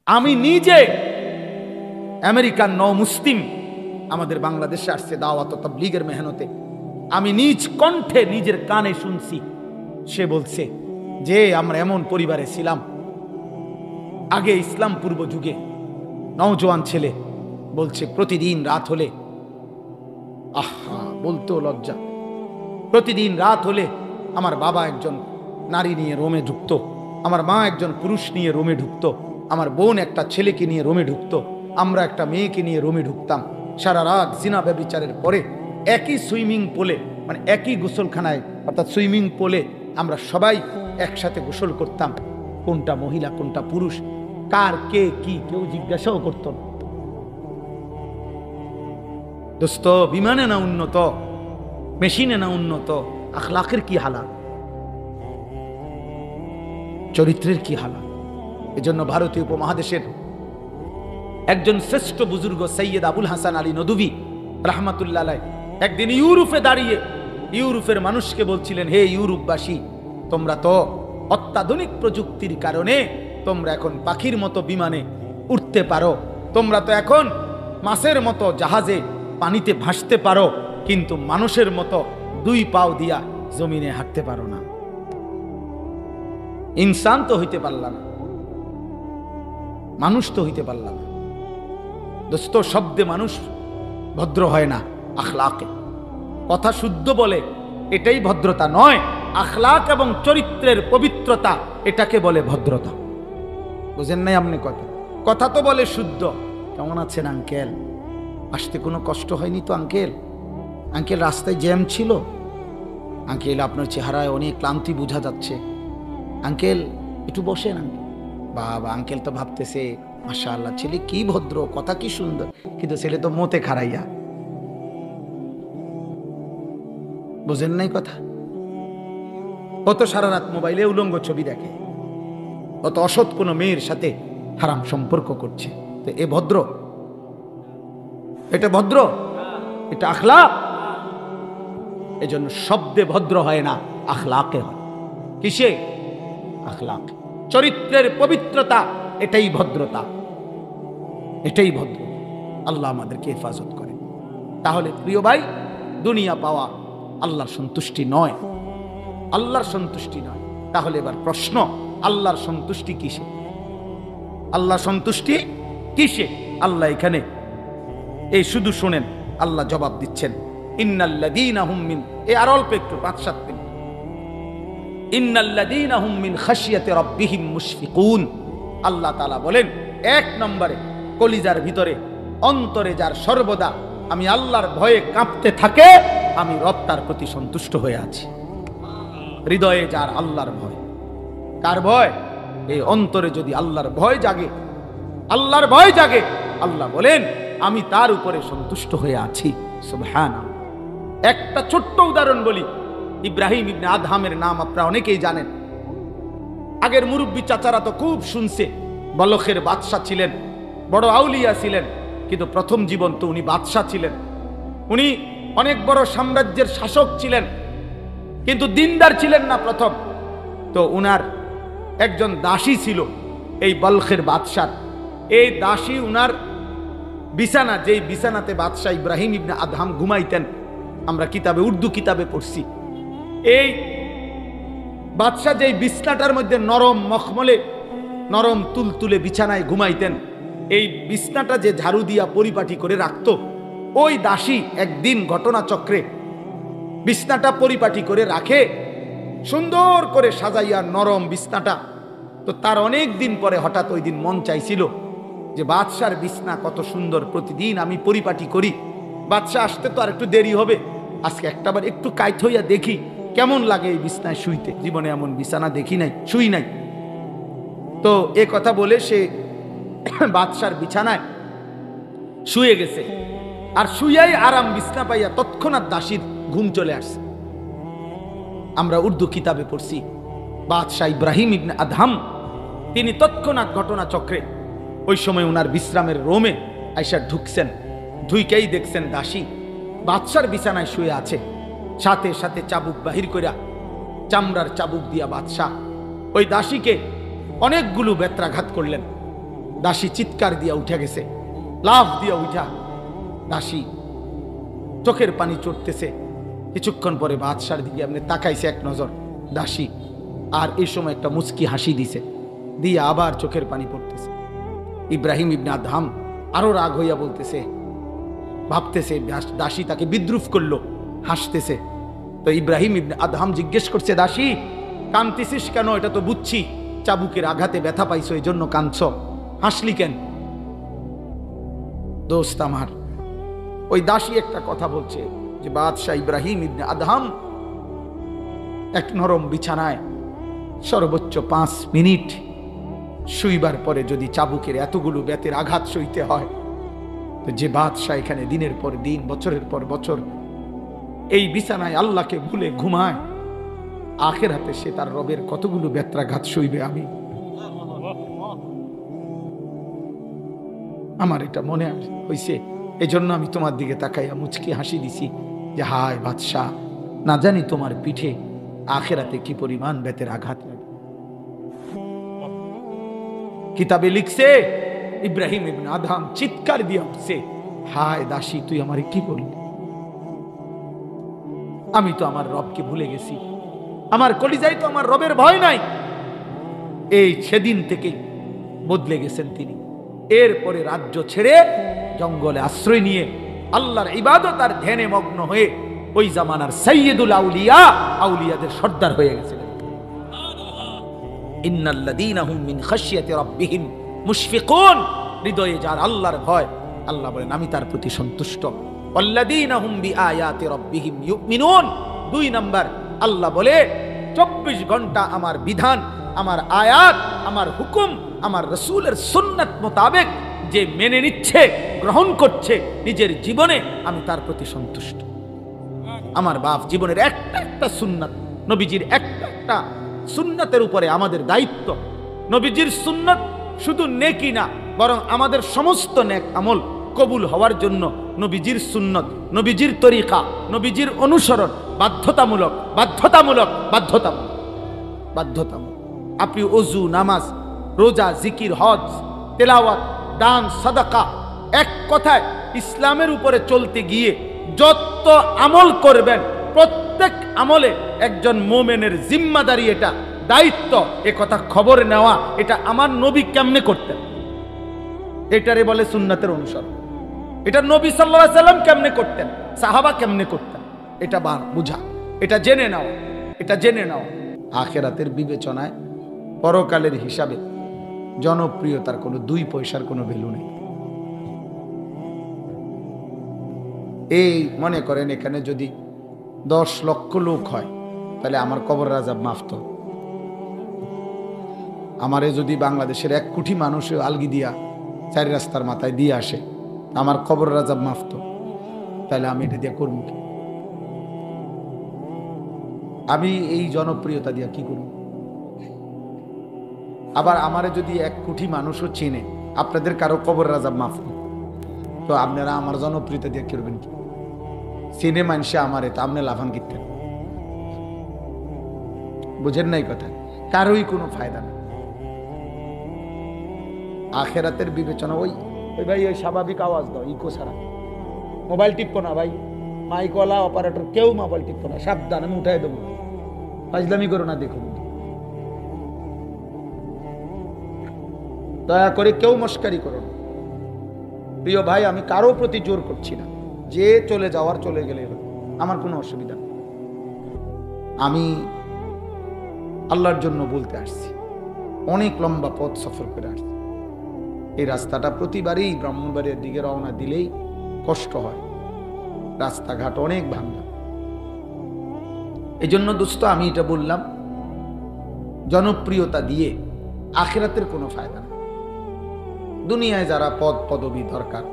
আমি নিজে American Muslim আমাদের বাংলাদেশে আসছে দাওয়াত ও তাবলীগের মেহনতে, আমি নিজ কণ্ঠে নিজের কানে শুনছি। সে বলছে যে আমরা এমন পরিবারে ছিলাম, আগে ইসলাম পূর্ব যুগে নওজোয়ান ছেলে বলছে প্রতিদিন রাত হলে, আহা বলতেও লজ্জা, প্রতিদিন রাত হলে আমার বাবা একজন নারী নিয়ে রোমে ঢুকতো, আমার মা একজন পুরুষ নিয়ে রোমে ঢুকতো, আমার বোন একটা ছেলেকে নিয়ে রোমে ঢুকতো, আমরা একটা মেয়েকে নিয়ে রোমে ঢুকতাম। সারা রাত জিনা ব্যভিচারের পরে একই সুইমিং পুলে, মানে একই গোসলখানায় অর্থাৎ সুইমিং পুলে আমরা সবাই একসাথে গোসল করতাম। কোনটা মহিলা কোনটা পুরুষ, কার কে কি কেউ জিজ্ঞাসাও করত না। দোস্ত, বিমানে না উন্নত, মেশিনে না উন্নত, আখলাকের কি হালাত, চরিত্রের কি হালাত। এজন্য ভারতীয় উপমহাদেশের একজন শ্রেষ্ঠ বুজুর্গ সৈয়দ আবুল হাসান আলী নদভী রাহমাতুল্লাহ আলাইহ একদিন ইউরোপে দাঁড়িয়ে ইউরোপের মানুষকে বলছিলেন, হে ইউরোপবাসী, তোমরা তো অত্যাধুনিক প্রযুক্তির কারণে তোমরা এখন পাখির মতো বিমানে উঠতে পারো, তোমরা তো এখন মাছের মতো জাহাজে পানিতে ভাসতে পারো, কিন্তু মানুষের মতো দুই পাও দিয়া জমিনে হাঁটতে পারো না, ইনসান তো হইতে পারলা না, মানুষ তো হইতে পারলা না। দোস্ত, শব্দে মানুষ ভদ্র হয় না, আখলাকে কথা শুদ্ধ বলে এটাই ভদ্রতা নয়, আখলাক এবং চরিত্রের পবিত্রতা এটাকে বলে ভদ্রতা। বুঝেন নাই আপনি? কথা তো বলে শুদ্ধ, কেমন আছেন আঙ্কেল, আসতে কোনো কষ্ট হয়নি তো আঙ্কেল, আঙ্কেল রাস্তায় জ্যাম ছিল, আঙ্কেল আপনার চেহারায় অনেক ক্লান্তি বোঝা যাচ্ছে, আঙ্কেল একটু বসেন আঙ্কেল। বাবা, আঙ্কেল তো ভাবতেছে মাশাআল্লাহ ছেলে কি ভদ্র, কথা কি সুন্দর, কিন্তু ছেলে তো মতে খারাইয়া। বুঝেন নাই কথা? কত সারা রাত মোবাইলে উলঙ্গ ছবি দেখে, কত অসৎ কোনো মেয়ের সাথে হারাম সম্পর্ক করছে, তো এ ভদ্র? এটা ভদ্র? এটা আখলাক? এজন্য শব্দে ভদ্র হয় না, আখলাকে হয়। কিসে? আখলাক, চরিত্রের পবিত্রতা, এটাই ভদ্রতা, এটাই ভদ্র। আল্লাহ আমাদেরকে হেফাজত করে। তাহলে প্রিয় ভাই, দুনিয়া পাওয়া আল্লাহর সন্তুষ্টি নয়, আল্লাহর সন্তুষ্টি নয়। তাহলে এবার প্রশ্ন, আল্লাহর সন্তুষ্টি কিসে? আল্লাহর সন্তুষ্টি কিসে? আল্লাহ এখানে এই শুধু শুনেন, আল্লাহ জবাব দিচ্ছেন, ইন্নাল্লাযীনা হুম মিন, এই আর অল্প একটু 5-7 মিনিট, ইন্নাল্লাযীনা হুম মিন খাশিয়াতি রাব্বিহিম মুশফিকুন। আল্লাহ তাআলা বলেন, এক নম্বরে কলিজার ভিতরে অন্তরে যার সর্বদা আমি আল্লাহর ভয়ে কাঁপতে থাকে, আমি রব তার প্রতি সন্তুষ্ট হয়ে আছি। হৃদয়ে যার আল্লাহর ভয়, কার ভয়? এই অন্তরে যদি আল্লাহর ভয় জাগে, আল্লাহর ভয় জাগে, আল্লাহ বলেন আমি তার উপরে সন্তুষ্ট হয়ে আছি। সুবহানাল্লাহ। একটা ছোট্ট উদাহরণ বলি, ইব্রাহিম ইবনে আদহামের নাম আপনারা অনেকেই জানেন। আগের মুরব্বী চাচারা তো খুব শুনছে, বলখের বাদশা ছিলেন, বড় আউলিয়া ছিলেন, কিন্তু প্রথম জীবন তো উনি বাদশা ছিলেন, উনি অনেক বড় সাম্রাজ্যের শাসক ছিলেন, কিন্তু দিনদার ছিলেন না প্রথম। তো উনার একজন দাসী ছিল এই বলখের বাদশার, এই দাসী উনার বিছানা, যেই বিছানাতে বাদশাহ ইব্রাহিম ইবনে আদহাম ঘুমাইতেন, আমরা কিতাবে, উর্দু কিতাবে পড়ছি, এই বাদশাহ যেই বিছনাটার মধ্যে নরম মখমলে নরম তুলতুলে বিছানায় ঘুমাইতেন, এই বিছনাটা যে ঝাড়ু দিয়া পরিপাটি করে রাখত, ওই দাসী একদিন ঘটনাচক্রে বিছনাটা পরিপাটি করে রাখে, সুন্দর করে সাজাইয়া নরম বিছনাটা। তো তার অনেক দিন পরে হঠাৎ ওই দিন মন চাইছিল যে বাদশার বিছনা কত সুন্দর, প্রতিদিন আমি পরিপাটি করি, বাদশাহ আসতে তো আর একটু দেরি হবে, আজকে একটাবার একটু কাইত হইয়া দেখি কেমন লাগে এই বিছনায় শুইতে, জীবনে এমন বিছানা দেখি নাই, শুই নাই। তো এ কথা বলে সে বাদশার বিছানায় শুয়ে গেছে, আর শুয়াই আরাম বিছনা পাইয়া তৎক্ষণাৎ দাসীর ঘুম চলে আসছে। আমরা উর্দু কিতাবে পড়ছি, বাদশাহ ইব্রাহিম ইবনে আদহাম তিনি তৎক্ষণাৎ ঘটনা চক্রে ওই সময় উনার বিশ্রামের রোমে আইসা ঢুকছেন, ঢুইকেই দেখছেন দাসী বাদশার বিছানায় শুয়ে আছে, সাথে সাথে চাবুক বাহির কইরা, চামড়ার চাবুক দিয়া বাদশাহ ওই দাসীকে অনেকগুলো বেত্রাঘাত করলেন। দাসী চিৎকার দিয়া উঠে গেছে, লাফ দিয়া উঠা দাসী চোখের পানি চড়তেছে। কিছুক্ষণ পরে বাদশার দিকে আপনি তাকাইছে এক নজর দাসী, আর এই সময় একটা মুচকি হাসি দিছে, দিয়ে আবার চোখের পানি পড়তেছে। ইব্রাহিম ইবনে আদহাম আরো রাগ হইয়া বলতেছে, ভাবতেছে দাসী তাকে বিদ্রুপ করলো, হাসতেছে। তো ইব্রাহিম ইবনে আদহাম জিজ্ঞেস করছে, দাসী কাঁদতেছিস কেন? এটা তো বুঝছি চাবুকের আঘাতে ব্যথা পাইছো, এই জন্য কাঁদছ, হাসলি কেন? দোস্ত আমার, ওই দাসী একটা কথা বলছে যে বাদশাহ ইব্রাহিম ইবনে আদহাম এক নরম বিছানায় সর্বোচ্চ 5 মিনিট শুইবার পরে যদি চাবুকের এতগুলো বেতের আঘাত সইতে হয়, তো যে বাদশাহ এখানে দিনের পর দিন বছরের পর বছর এই বিছানায় আল্লাহকে ভুলে ঘুমায়, আখিরাতে সে তার রবের কতগুলো বেত্রাঘাত সইবে। আমার এটা মনে হইছে, এই জন্য আমি তোমার দিকে তাকাইয়া মুচকি হাসি দিছি যে হায় বাদশাহ, না জানি তোমার পিঠে আখিরাতে কি পরিমাণ বেতের আঘাত লাগে। কিতাবে লিখছে ইব্রাহিম ইবনে আদহাম চিৎকার দিয়ে উঠছে, হায় দাসী তুই আমারে কি বললি? আমি তো আমার রবকে ভুলে গেছি, আমার কলিজায় তো আমার রবের ভয় নাই। এই সেদিন থেকে বদলে গেছেন তিনি। এরপরে রাজ্য ছেড়ে জঙ্গলে আশ্রয় নিয়ে আল্লাহর ইবাদত আর ধ্যানে মগ্ন হয়ে ওই জামানার সাইয়্যিদুল আউলিয়া, আউলিয়াদের সর্দার হয়ে গেছিলেন। ইন্নাল্লাযীনা হুম মিন খাশিয়াতি রাব্বিহিম মুশফিকুন, হৃদয়ে যার আল্লাহর ভয়, আল্লাহ বলেন আমি তার প্রতি সন্তুষ্ট। ওয়াল্লাযীনা হুম বিআয়াতি রাব্বিহিম ইউমিনুন, 2 নাম্বার আল্লাহ বলে 24 ঘন্টা আমার বিধান, আমার আয়াত, আমার হুকুম, আমার রাসূলের সুন্নাত মোতাবেক যে মেনে নিচ্ছে, গ্রহণ করছে নিজের জীবনে, আমি তার প্রতি সন্তুষ্ট। আমার বাপ জীবনের একটা সুন্নাত, নবীজির একটা সুন্নাতের উপরে আমাদের দায়িত্ব। নবীজির সুন্নাত শুধু নেকি না, বরং আমাদের সমস্ত নেক আমল কবুল হওয়ার জন্য নবীজির সুন্নত, নবীজির তরিকা, নবীজির অনুসরণ বাধ্যতামূলক, বাধ্যতামূলক, বাধ্যতামূলক, বাধ্যতামূলক। আপনি ওযু, নামাজ, রোজা, জিকির, হজ, তেলাওয়াত, দান, সাদাকা, এক কথায় ইসলামের উপরে চলতে গিয়ে যত আমল করবেন, প্রত্যেক আমলে একজন মুমিনের জিম্মাদারি, এটা দায়িত্ব, এ কথা খবর নেওয়া, এটা আমার নবী কেমনে করতেন, এটারে বলে সুন্নাতের অনুসরণ। এটা নবী সাল্লাল্লাহু আলাইহি সাল্লাম কেমনে করতেন, সাহাবা কেমনে করতেন, এটা বুঝা, এটা জেনে নাও, এটা জেনে নাও। আখিরাতের বিবেচনায়, পরকালের হিসাবে জনপ্রিয়তার কোনো 2 পয়সার কোনো ভ্যালু নেই। এই মনে করেন এখানে যদি 10 লক্ষ লোক হয়, তাহলে আমার কবর আযাব মাফ তো। আমারে যদি বাংলাদেশের 1 কোটি মানুষ আলগি দিয়া 4 রাস্তার মাথায় দিয়ে আসে, আমার কবর আযাব মাফ তো। তাহলে আমি এটা দিয়ে করব কি? আমি এই জনপ্রিয়তা দিয়া কি করব? আবার আমারে যদি 1 কোটি মানুষও চেনে, আপনাদের কারো কবর আযাব মাফ, তো আপনারা আমার জনপ্রিয়তা দিয়ে করবেন কি? চিনে মানুষে আমারে, তো আপনি লাফান কিনতেন, বুঝেন নাই কথা? কারোই কোনো ফায়দা নেই। আখিরাতের বিবেচনা ওই ভাই, ওই স্বাভাবিক আওয়াজ দাও, ইকো ছাড়া। মোবাইল টিপো না ভাই, মাইকওয়ালা অপারেটর কেউ মোবাইল টিপো না, সাবধান, আমি উঠাই দেবো। ফাজলামি করো না, দেখুন দয়া করে কেউ মস্কারি করো না। প্রিয় ভাই, আমি কারো প্রতি জোর করছি না, যে চলে যাওয়ার চলে গেলে আমার কোনো অসুবিধা নেই। আমি আল্লাহর জন্য বলতে আসছি, অনেক লম্বা পথ সফর করে আসছি। এই রাস্তাটা প্রতিবারই ব্রাহ্মণবাড়িয়ার দিকে রওনা দিলেই কষ্ট হয়, রাস্তাঘাট অনেক ভাঙা। এই জন্য দোস্ত আমি এটা বললাম, জনপ্রিয়তা দিয়ে আখিরাতের কোনো ফায়দা নেই। দুনিয়ায় যারা পদ পদবি দরকার,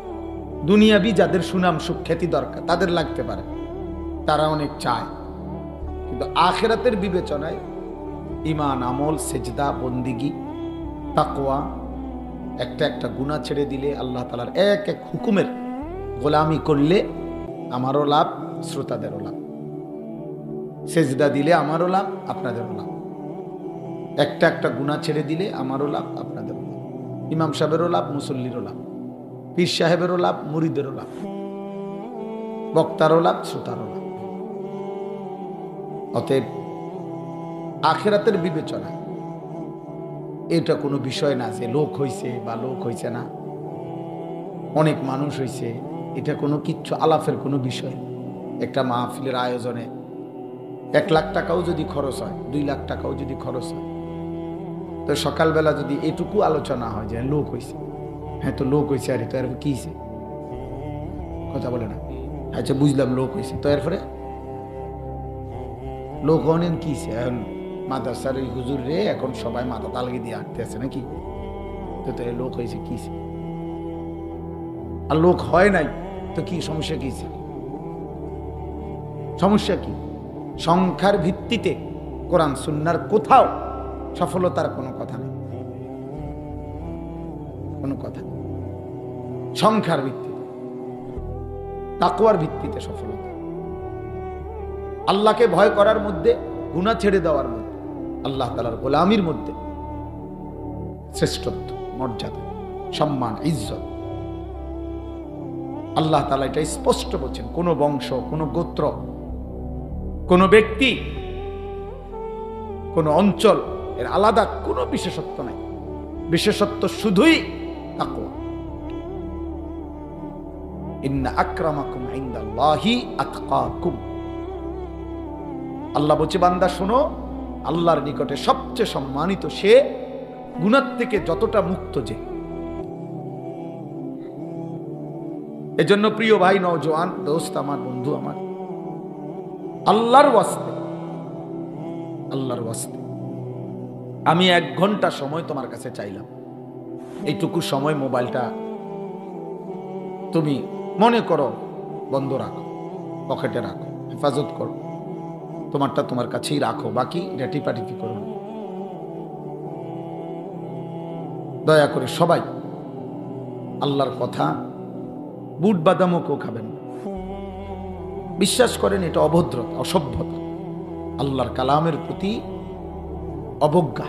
দুনিয়াবি যাদের সুনাম সুখ্যাতি দরকার, তাদের লাগতে পারে, তারা অনেক চায়, কিন্তু আখিরাতের বিবেচনায় ঈমান, আমল, সেজদা, বন্দিগি, তাকওয়া, একটা গুনাহ ছেড়ে দিলে, আল্লাহ তাআলার এক হুকুমের গোলামি করলে আমারও লাভ, শ্রোতাদেরও লাভ। সেজদা দিলে আমারও লাভ, আপনাদেরও লাভ। একটা গুনাহ ছেড়ে দিলে আমারও লাভ, আপনাদেরও লাভ। ইমাম সাহেবেরও লাভ, মুসল্লিরও লাভ, পীর সাহেবেরও লাভ, মুরিদেরও লাভ, বক্তারও লাভ, শ্রোতারও লাভ। অতএব আখিরাতের বিবেচনা এটা কোনো বিষয় না যে লোক হইছে বা লোক হইছে না, অনেক মানুষ হইছে, এটা কোনো কিচ্ছু আলাপের কোনো বিষয়। একটা মাহফিলের আয়োজনে 1 লাখ টাকাও যদি খরচ হয়, 2 লাখ টাকাও যদি খরচ হয়, তো সকালবেলা যদি এটুকু আলোচনা হয় যে লোক হইছে, হ্যাঁ তো লোক হইছে, আরে তো এর কি হইছে, কথা বলে না, আচ্ছা বুঝলাম লোক হইছে, তো এরপরে লোক অনেক কি হইছে, এখন মাদ্রাসার ওই হুজুর রে এখন সবাই মাথা তালগি দিয়ে আঁকতে আছে নাকি, তো তো লোক হয়েছে কি, আর লোক হয় নাই তো কি সমস্যা, কি সমস্যা কি? সংখ্যার ভিত্তিতে কোরআন সুন্নাহর কোথাও সফলতার কোনো কথা নেই, কোনো কথা নেই। সংখ্যার ভিত্তিতে, তাকওয়ার ভিত্তিতে সফলতা, আল্লাহকে ভয় করার মধ্যে, গুনাহ ছেড়ে দেওয়ার মধ্যে, আল্লাহ তাআলার গোলামির মধ্যে শ্রেষ্ঠত্ব, মর্যাদা, সম্মান, ইজ্জত। আল্লাহ তাআলা এটা স্পষ্ট বলছেন, কোন বংশ, কোন গোত্র, কোন ব্যক্তি, কোন অঞ্চল এর আলাদা কোনো বিশেষত্ব নাই। বিশেষত্ব শুধুই তাকওয়া। ইন্না আকরামাকুম ইনদাল্লাহি আতকাকুম। আল্লাহ বলছে, বান্দা শোনো, আল্লাহর নিকটে সবচেয়ে সম্মানিত সে গুনাহ থেকে যতটা মুক্ত যে। এজন্য প্রিয় ভাই, নওজোয়ান দোস্ত আমার, বন্ধু আমার, আল্লাহর ওয়াস্তে, আল্লাহর ওয়াস্তে আমি 1 ঘন্টা সময় তোমার কাছে চাইলাম। এইটুকু সময় মোবাইলটা তুমি মনে করো বন্ধ রাখো, পকেটে রাখো, হেফাজত করো, তোমারটা তোমার কাছেই রাখো, বাকি টিপাটিপি করো না। দয়া করে সবাই আল্লাহর কথা বুট বাদামও কেউ খাবেন না। বিশ্বাস করেন এটা অভদ্রতা, অসভ্যতা, আল্লাহর কালামের প্রতি অবজ্ঞা।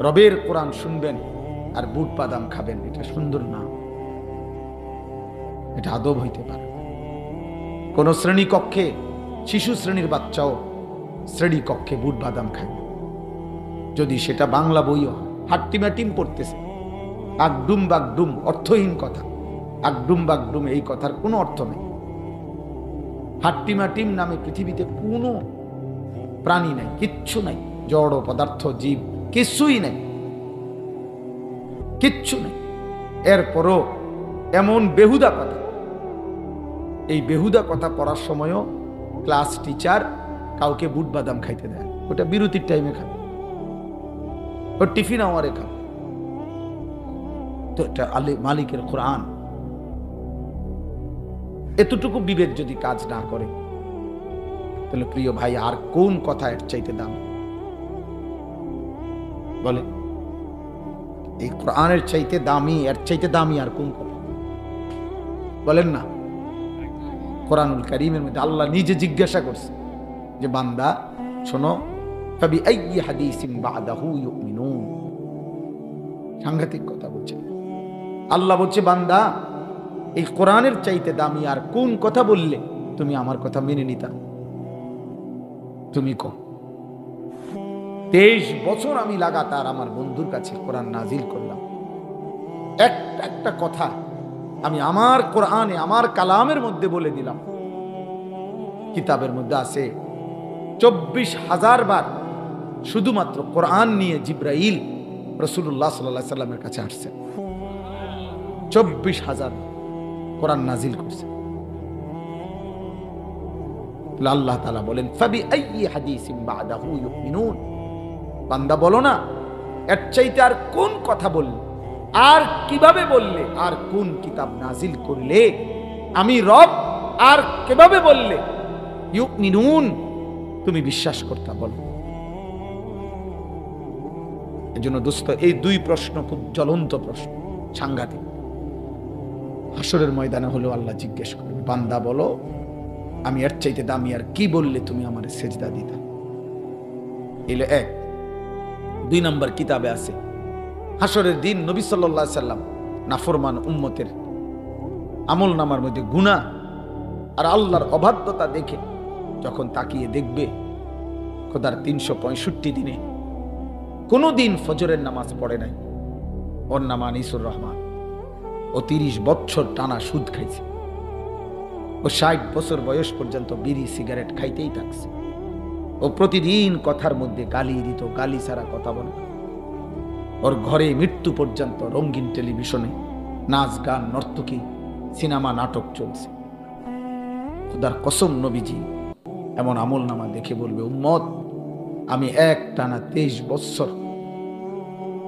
রবের কোরআন শুনবেন আর বুট বাদাম খাবেন, এটা সুন্দর না, এটা আদব হইতে পারে। কোন শ্রেণী কক্ষে শিশু শ্রেণীর বাচ্চাও শ্রেণী কক্ষে বুট বাদাম খায়, যদি সেটা বাংলা বইও হয়। হাট্টিমাটিম পড়তেছে, আগডুম বাগডুম, অর্থহীন কথা। আগডুম বাগডুম এই কথার কোনো অর্থ নেই। হাট্টিমাটিম নামে পৃথিবীতে কোনো প্রাণী নাই, কিচ্ছু নাই, জড় পদার্থ, জীব কিছুই নাই, কিচ্ছু নেই। এরপরও এমন বেহুদা কথা, এই বেহুদা কথা পড়ার সময়ও ক্লাস টিচার কাউকে বুট বাদাম খাইতে দেয়, ওটা বিরতির টাইমে খাবে, ও টিফিন আওয়ারে খাবে। তো এটা মালিকের কোরআন। এতটুকু বিবেক যদি কাজ না করে, তাহলে প্রিয় ভাই আর কোন কথা এর চাইতে দাম? বলে এই কোরআনের চাইতে দামি, এর চাইতে দামি আর কোন কথা? বলেন না। কোরআনুল কারীমের মধ্যে আল্লাহ নিজে জিজ্ঞাসা করছে যে বান্দা শোনো, ফাবি আইয়ি হাদিসিন বাদাহু ইউমিনুন। সাংঘাতিক কথা বলছে আল্লাহ। বলছে বান্দা, এই কোরআনের চাইতে দামি আর কোন কথা বললে তুমি আমার কথা মেনে নিতা? তুমি কও। 23 বছর আমি লাগাতার আমার বন্ধুর কাছে কোরআন নাজিল করলাম, একটা কথা আমি আমার কোরআনে, আমার কালামের মধ্যে বলে দিলাম। কিতাবের মধ্যে আছে 24,000 বার শুধুমাত্র কোরআন নিয়ে জিব্রাইল রাসূলুল্লাহ সাল্লাল্লাহু আলাইহি সাল্লামের কাছে আসছে। 24,000 কোরআন নাজিল করছে। আল্লাহ তাআলা বলেন, ফাবি আইয়ি হাদিসিন বাদাহু ইউমিনুন। বান্দা বলো না, এর চাইতে আর কোন কথা বললে, আর কিভাবে বললে, আর কোন কিতাব নাজিল করলে আমি রব, আর কিভাবে বললে ইউমিনুন তুমি বিশ্বাস করতে? বলো। এজন্য দোস্ত, এই 2 প্রশ্ন খুব জ্বলন্ত প্রশ্ন, সাংঘাতিক। হাসরের ময়দানে হলেও আল্লাহ জিজ্ঞেস করবে, বান্দা বলো আমি এর চাইতে দামি আর কি বললে তুমি আমার সেজদা দিতা? এলে 1। 2 নম্বর কিতাবে আছে হাসরের দিন নবী সাল্লাল্লাহু আলাইহি সাল্লাম নাফরমান উম্মতের আমল নামার মধ্যে গুনাহ আর আল্লাহর অবাধ্যতা দেখে যখন তাকিয়ে দেখবে খোদার 365 দিনে কোনোদিন ফজরের নামাজ পড়ে নাই, ওর নাম আনিসুর রহমান, ও 30 বছর টানা সুদ খাইছে, ও 60 বছর বয়স পর্যন্ত বিড়ি সিগারেট খাইতেই থাকছে, ও প্রতিদিন কথার মধ্যে গালি দিত, গালি ছাড়া কথা বলে, ওর ঘরে মৃত্যু পর্যন্ত রঙিন টেলিভিশনে নাচ গান নর্তকী সিনেমা নাটক চলছে। খোদার কসম নবীজি এমন আমল নামা দেখে বলবে, উম্মত আমি এক টানা 23 বছর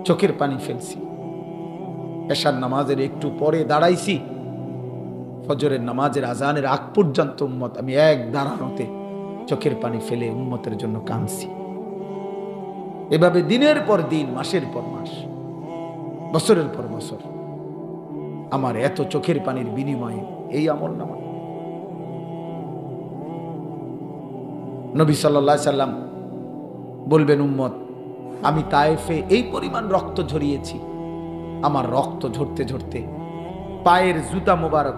চোখের পানি ফেলছি, এশার নামাজের একটু পরে দাঁড়াইছি, ফজরের নামাজের আজানের আগ পর্যন্ত উম্মত আমি এক দাঁড়ানোতে চোখের পানি ফেলে উম্মতের জন্য কাঁদছি। এভাবে দিনের পর দিন, মাসের পর মাস, বছরের পর বছর আমার এত চোখের পানির বিনিময়ে এই আমল নামা। নবী সাল্লাল্লাহু আলাইহি সাল্লাম বলবেন, উম্মত আমি তায়েফে এই পরিমাণ রক্ত ঝরিয়েছি, আমার রক্ত ঝরতে ঝরতে পায়ের জুতা মোবারক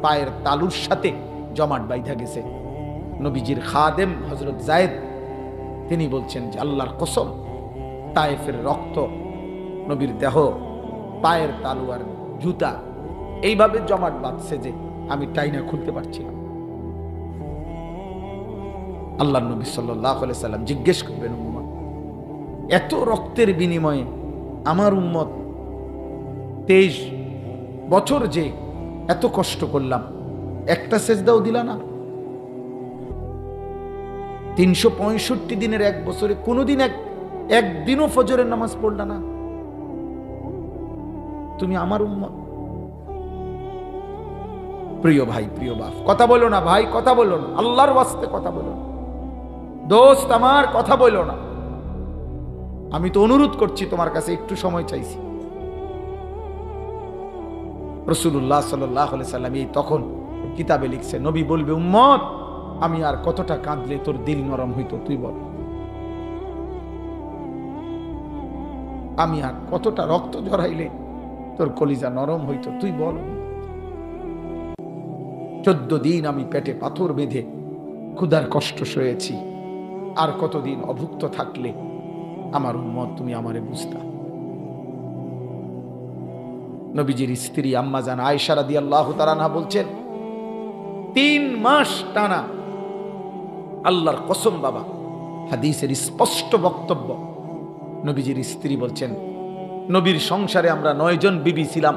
পায়ের তালুর সাথে জমাট বাইধা গেছে। নবীজির খাদেম হযরত যায়েদ তিনি বলছেন যে আল্লাহর কসম, তায়েফের রক্ত নবীর দেহ, পায়ের তালু আর জুতা এইভাবে জমাট বাঁধছে যে আমি টাইনা খুলতে পারছি না। আল্লাহর নবী সাল্লাল্লাহু আলাইহি সাল্লাম জিজ্ঞেস করবেন, উম্মত এত রক্তের বিনিময়ে আমার উম্মত 23 বছর যে এত কষ্ট করলাম, একটা সেজদাও দিলা না? 365 দিনের এক বছরে কোনোদিন একদিনও ফজরের নামাজ পড়লা না? তুমি আমার উম্মত। প্রিয় ভাই, প্রিয় বাপ, কথা বলো না ভাই, কথা বলো না, আল্লাহর ওয়াস্তে কথা বলো না, দোস্ত আমার কথা বলো না। আমি তো অনুরোধ করছি তোমার কাছে, একটু সময় চাইছি। রাসূলুল্লাহ সাল্লাল্লাহু আলাইহি সাল্লাম এই তখন কিতাবে লিখছে, নবী বলবে, উম্মত আমি আর কতটা কাঁদলে তোর দিল নরম হইতো তুই বল, আমি আর কতটা রক্ত ঝরাইলে তোর কলিজা নরম হইতো তুই বল। 14 দিন আমি পেটে পাথর বেঁধে ক্ষুধার কষ্ট সয়েছি, আর কতদিন অভুক্ত থাকলে আমার উম্মত তুমি আমারে বুঝতা। নবীজির স্ত্রী আম্মা জান আয়েশা রাদিয়াল্লাহু তাআলা আনহা বলছেন, 3 মাস টানা, আল্লাহর কসম বাবা, হাদিসের স্পষ্ট বক্তব্য, নবীজির স্ত্রী বলছেন, নবীর সংসারে আমরা 9 জন বিবি ছিলাম,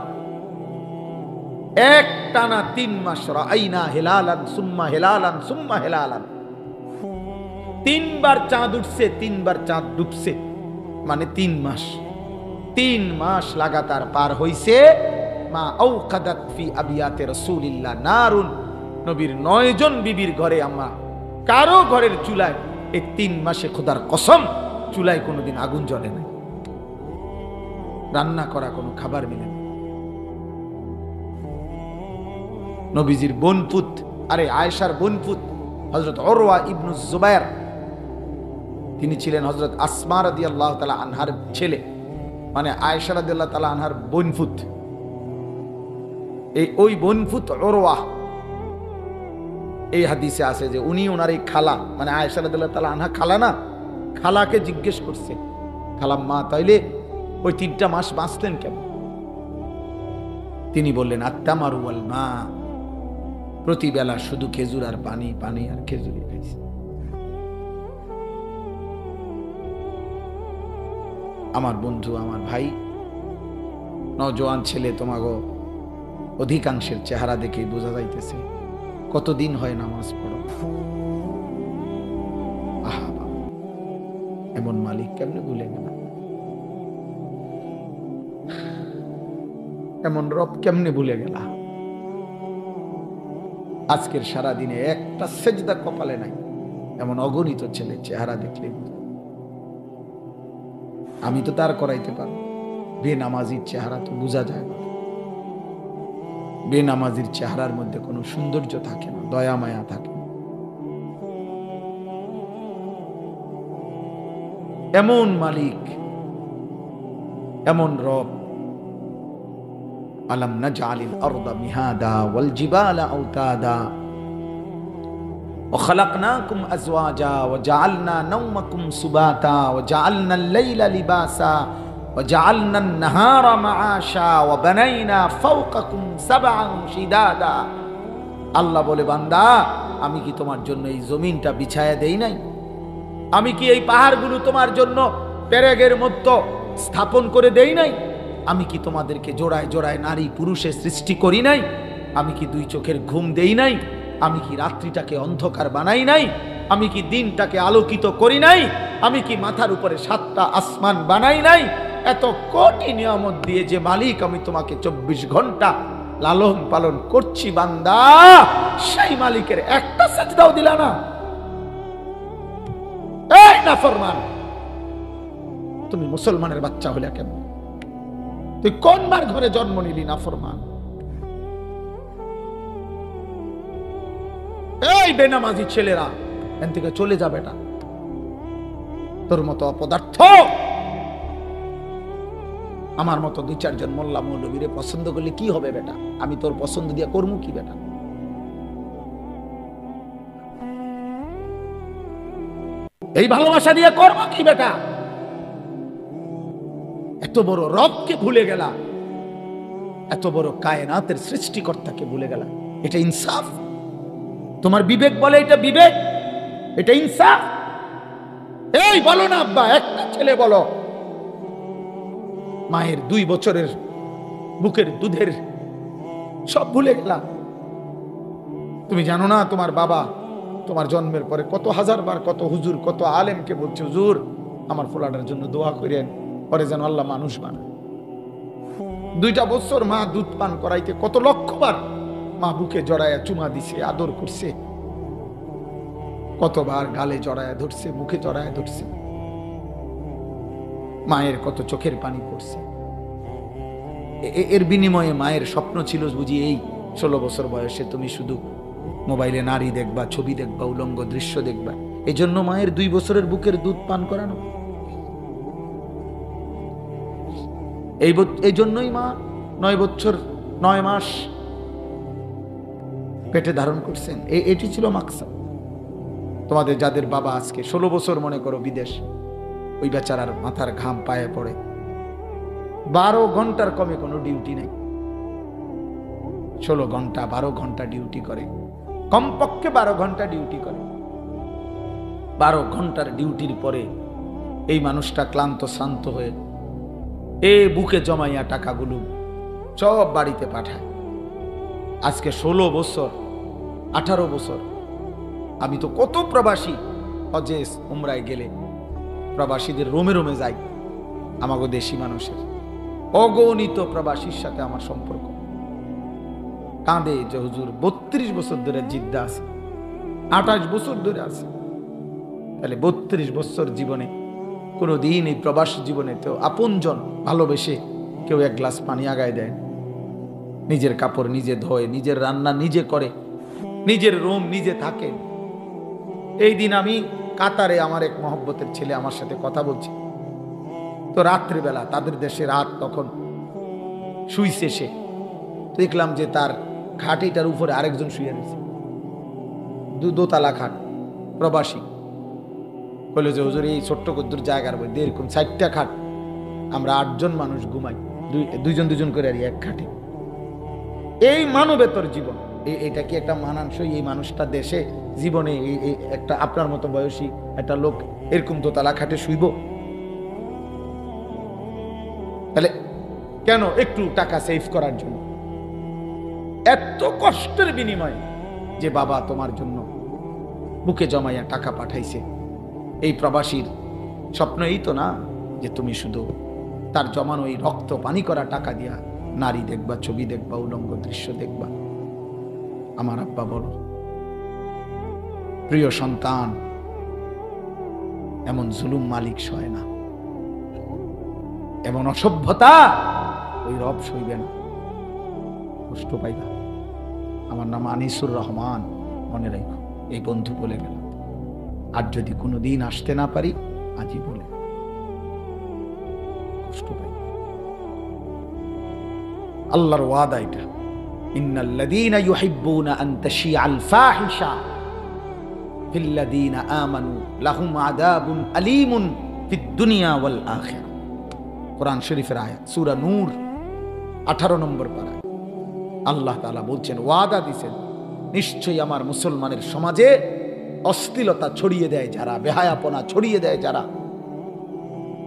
এক টানা 3 মাস রাআইনা হিলালান সুম্মা হিলালান সুম্মা হিলালান, 3 বার চাঁদ উঠছে, 3 বার চাঁদ ডুবছে, মানে 3 মাস, 3 মাস লাগাতার পার হইছে। মা আওকাদাত ফি আবিয়াতে রাসূলিল্লাহ নারুন, নবীর 9 জন বিবির ঘরে আমরা কারো ঘরের চুলায় এই 3 মাসে খোদার কসম চুলায় কোনোদিন আগুন জ্বলে নাই, রান্না করা কোনো খাবার মিলে না। নবীজির বোনপুত, আরে আয়েশার বোনপুত হযরত উরওয়া ইবনে জুবায়ের, তিনি ছিলেন হযরত আসমা রাদিয়াল্লাহু তাআলা আনহার ছেলে, মানে আয়েশা রাদিয়াল্লাহু তাআলা আনহার বোনপুত। ওই বোনপুত উরওয়া, এই হাদিসে আছে যে উনি ওনার এই খালা, মানে আয়েশা রাদিয়াল্লাহু তাআলা আনহা খালা না, খালাকে জিজ্ঞেস করছে, খালাম্মা তাইলে ওই 3টা মাস বাঁচলেন কেন? তিনি বললেন, আত্তামারু ওয়াল মা, প্রতিবেলা শুধু খেজুর আর পানি, পানি আর খেজুরই খাইছি। আমার বন্ধু, আমার ভাই, নওজোয়ান ছেলে, তোমাগো অধিকাংশের চেহারা দেখে বোঝা যাইতেছে কতদিন হয় নামাজ পড়ো। আহা বাবা, এমন মালিক কেমনে ভুলে গেল, এমন রব কেমনে ভুলে গেলা। আজকের সারা দিনে একটা সেজদা কপালে নাই, এমন অগণিত ছেলে চেহারা দেখলে আমি তো তার করাইতে পারবো। বেনামাজির চেহারা তো বোঝা যায় না, বেনামাজির চেহারার মধ্যে কোনো সৌন্দর্য থাকে না, দয়া মায়া থাকে না। এমন মালিক এমন রব। আলাম নাজআলিল আরদা মিহাদা ওয়াল জিবালা আওতাদা ওয়া খালাকনাকুম আজওয়াজা ওয়া জাআলনা নাওমাকুম সুবাতা ওয়া জাআলনাল লাইলা লিবাসা ওয়া জাআলনান নাহারা মাআশা ওয়া বানাইনা ফাওকাকুম সাবআন শিদাদা। আল্লাহ বলে, বান্দা আমি কি তোমার জন্য এই জমিনটা বিছায়া দেই নাই? আমি কি এই পাহাড়গুলো তোমার জন্য পেরেগের মতো স্থাপন করে দেই নাই? আমি কি তোমাদেরকে জোড়ায় জোড়ায় নারী পুরুষে সৃষ্টি করি নাই? আমি কি দুই চোখের ঘুম দেই নাই? আমি কি রাত্রিটাকে অন্ধকার বানাই নাই? আমি কি দিনটাকে আলোকিত করি নাই? আমি কি মাথার উপরে 7টা আসমান বানাই নাই? এত কোটি নিয়ামত দিয়ে যে মালিক আমি তোমাকে 24 ঘন্টা লালন পালন করছি বান্দা, সেই মালিকের একটা সাজদাও দিলা না। এই নাফরমান, তুমি মুসলমানের বাচ্চা হলে কেমন? তুই কোনবার ঘরে জন্ম নিলি নাফরমান? এই বেনামাজি ছেলেরা, এখান থেকে চলে যাবে না। তোর মতো অপদার্থ আমার মতো 2-4 জন মোল্লা মৌলবীরে পছন্দ করলে কি হবে বেটা? আমি তোর পছন্দ দিয়ে করবো কি বেটা? এই ভালোবাসা দিয়ে করবো কি বেটা? এত বড় রবকে ভুলে গেলা, এত বড় কায়নাতের সৃষ্টিকর্তাকে ভুলে গেলা। এটা ইনসাফ? তোমার বিবেক বলে এটা বিবেক? এটা ইনসাফ? এই বলো না আব্বা, একটা ছেলে বলো, মায়ের 2 বছরের বুকের দুধের সব ভুলে গেলা। তুমি জানো না তোমার বাবা তোমার জন্মের পরে কত হাজারবার কত হুজুর কত আলেমকে বলছে, হুজুর আমার ফোলাটার জন্য দোয়া করেন, পরে যেন আল্লাহ মানুষ বানায়। 2টা বছর মা দুধ পান করাইতে কত লক্ষবার মা বুকে জড়ায়া চুমা দিছে, আদর করছে, কতবার গালে জড়ায়া ধরছে, মুখে জড়ায়া ধরছে, মায়ের কত চোখের পানি পড়ছে। এর বিনিময়ে মায়ের স্বপ্ন ছিল বুঝি এই 16 বছর বয়সে তুমি শুধু মোবাইলে নারী দেখবা, ছবি দেখবা, উলঙ্গ দৃশ্য দেখবা। এই জন্য মায়ের 2 বছরের বুকের দুধ পান করানো। এই জন্যই মা 9 বছর 9 মাস পেটে ধারণ করছেন। এটি ছিল মাকসাদ। তোমাদের যাদের বাবা আজকে 16 বছর মনে করো বিদেশ, ওই বেচারার মাথার ঘাম পায়ে পড়ে, 12 ঘন্টার কমে কোনো ডিউটি নেই। 16 ঘন্টা 12 ঘন্টা ডিউটি করে, কমপক্ষে 12 ঘন্টা ডিউটি করে। 12 ঘন্টার ডিউটির পরে এই মানুষটা ক্লান্ত শ্রান্ত হয়ে বুকে জমাইয়া টাকাগুলো সব বাড়িতে পাঠায়। আজকে 16 বছর 18 বছর আমি তো কত প্রবাসী হজে উমরায় গেলে প্রবাসীদের রোমে রোমে যাই, আমাগো দেশি মানুষের অগণিত প্রবাসীর সাথে আমার সম্পর্ক। কাঁদে যে হুজুর 32 বছর ধরে জিদ্দা আছে, 28 বছর ধরে আছে। তাহলে 32 বছর জীবনে কোনোদিন এই প্রবাস জীবনে তো আপনজন ভালোবেসে কেউ 1 গ্লাস পানি আগায় দেয়, নিজের কাপড় নিজে ধোয়, নিজের রান্না নিজে করে, নিজের রুম নিজে থাকে। এই দিন আমি কাতারে আমার এক মহব্বতের ছেলে আমার সাথে কথা বলছে, তো রাত্রিবেলা তাদের দেশে রাত, তখন শুইছে সে, দেখলাম যে তার খাটিটার উপরে আরেকজন শুয়ে রয়েছে, 2 দোতলা খাট, প্রবাসী। বললো যে হুজুর এই ছোট্ট কদ্দুর জায়গার মধ্যে এরকম 4টা খাট, আমরা 8 জন মানুষ ঘুমাই, 2 জন করে আর এক খাটে। এই মানবেতর জীবন, এটা কি একটা মানানসই? এই মানুষটা দেশে জীবনে একটা আপনার মতো বয়সী একটা লোক এরকম দোতলা খাটে শুইব? তাহলে কেন? একটু টাকা সেভ করার জন্য, এত কষ্টের বিনিময়ে যে বাবা তোমার জন্য বুকে জমাইয়া টাকা পাঠাইছে। এই প্রবাসীর স্বপ্ন এই তো না যে তুমি শুধু তার জমানো এই রক্ত পানি করা টাকা দিয়া নারী দেখবা, ছবি দেখবা, উলঙ্গ দৃশ্য দেখবা। আমার আব্বা বলো, প্রিয় সন্তান, এমন জুলুম মালিক সয় না, এমন অসভ্যতা ওই রব সইবে না, কষ্ট পাইবা। আমার নাম আনিসুর রহমান, মনে রাখো। এই বন্ধু বলে গেল, আর যদি কোনোদিন আসতে না পারি আজই বলে, কষ্ট পাই। আল্লাহর ওয়াদা এটা, ইন্নাল্লাযীনা ইউহিব্বুনা আন তাশিআল ফাহিশা ফিল্লাযীনা আমানু লাহুম আযাবুন আলীমুন ফিদ দুনিয়া ওয়াল আখিরাহ। কোরআন শরীফের আয়াত, সূরা নূর 18 নম্বর পারা। আল্লাহ তাআলা বলছেন, ওয়াদা দিয়েছেন, নিশ্চয়ই আমার মুসলমানের সমাজে অশ্লীলতা ছড়িয়ে দেয় যারা, বেহায়াপনা ছড়িয়ে দেয় যারা,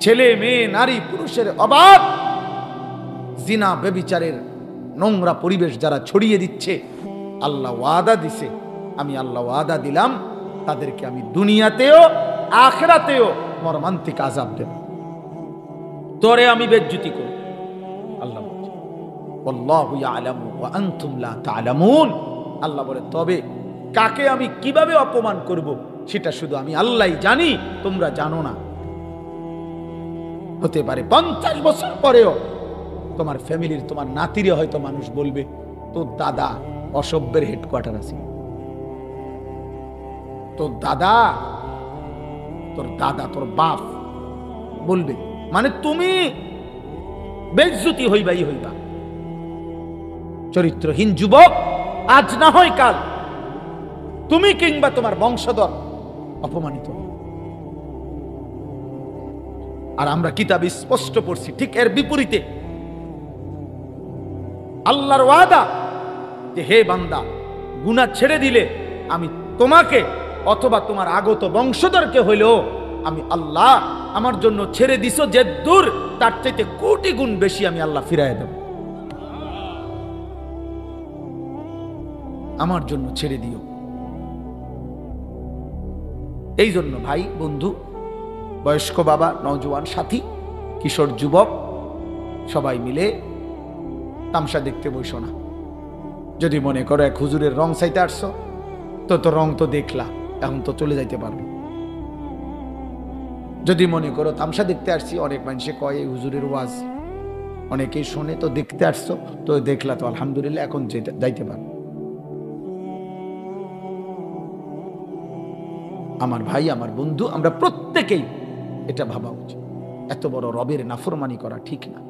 ছেলে মেয়ে নারী পুরুষের অবাধ জিনা ব্যভিচারের নোংরা পরিবেশ যারা ছড়িয়ে দিচ্ছে, আল্লাহ ওয়াদা দিছে, আমি আল্লাহ ওয়াদা দিলাম তাদেরকে আমি দুনিয়াতেও আখিরাতেও মর্মান্তিক আযাব দেব, তোরে আমি বেজ্জতি করব। আল্লাহ বলছে, আল্লাহু ইয়ালামু ওয়া আনতুম লা তা'লামুন। আল্লাহ বলে, তবে কাকে আমি কিভাবে অপমান করব সেটা শুধু আমি আল্লাহই জানি, তোমরা জানো না। হতে পারে 50 বছর পরেও তোমার ফ্যামিলির, তোমার নাতিরে হয়তো মানুষ বলবে, তোর দাদা অসভ্যের হেডকোয়ার্টার আছে, তোর দাদা তোর বাপ বলবে, মানে তুমি বেজ্জতি হইবাই হইবা। চরিত্রহীন যুবক, আজ না হয় কাল তুমি কিংবা তোমার বংশধর অপমানিত। আর আমরা কিতাবে স্পষ্ট পড়ছি ঠিক এর বিপরীতে। আল্লাহর ওয়াদা যে হে বান্দা, গুনাহ ছেড়ে দিলে আমি তোমাকে অথবা তোমার আগত বংশধরকে হইলেও আমি আল্লাহ আমার জন্য ছেড়ে দিছো যে দূর, তার চাইতে কোটি গুণ বেশি আমি আল্লাহ ফিরায় দেব। আমার জন্য ছেড়ে দিও। এই জন্য ভাই, বন্ধু, বয়স্ক বাবা, নওজোয়ান সাথী, কিশোর যুবক, সবাই মিলে তামসা দেখতে বসো না। যদি মনে করো এক হুজুরের রং চাইতে আসছো, তো রং তো দেখলা, এখন তো চলে যাইতে পারবে। যদি মনে করো তামসা দেখতে আসছি, অনেক মানুষে কয় এই হুজুরের ওয়াজ অনেকেই শোনে, তো দেখতে আসছো, তো দেখলা, তো আলহামদুলিল্লাহ, এখন যাইতে পারবে। আমার ভাই, আমার বন্ধু, আমরা প্রত্যেকেই এটা ভাবা উচিত, এত বড় রবের নাফরমানি করা ঠিক না।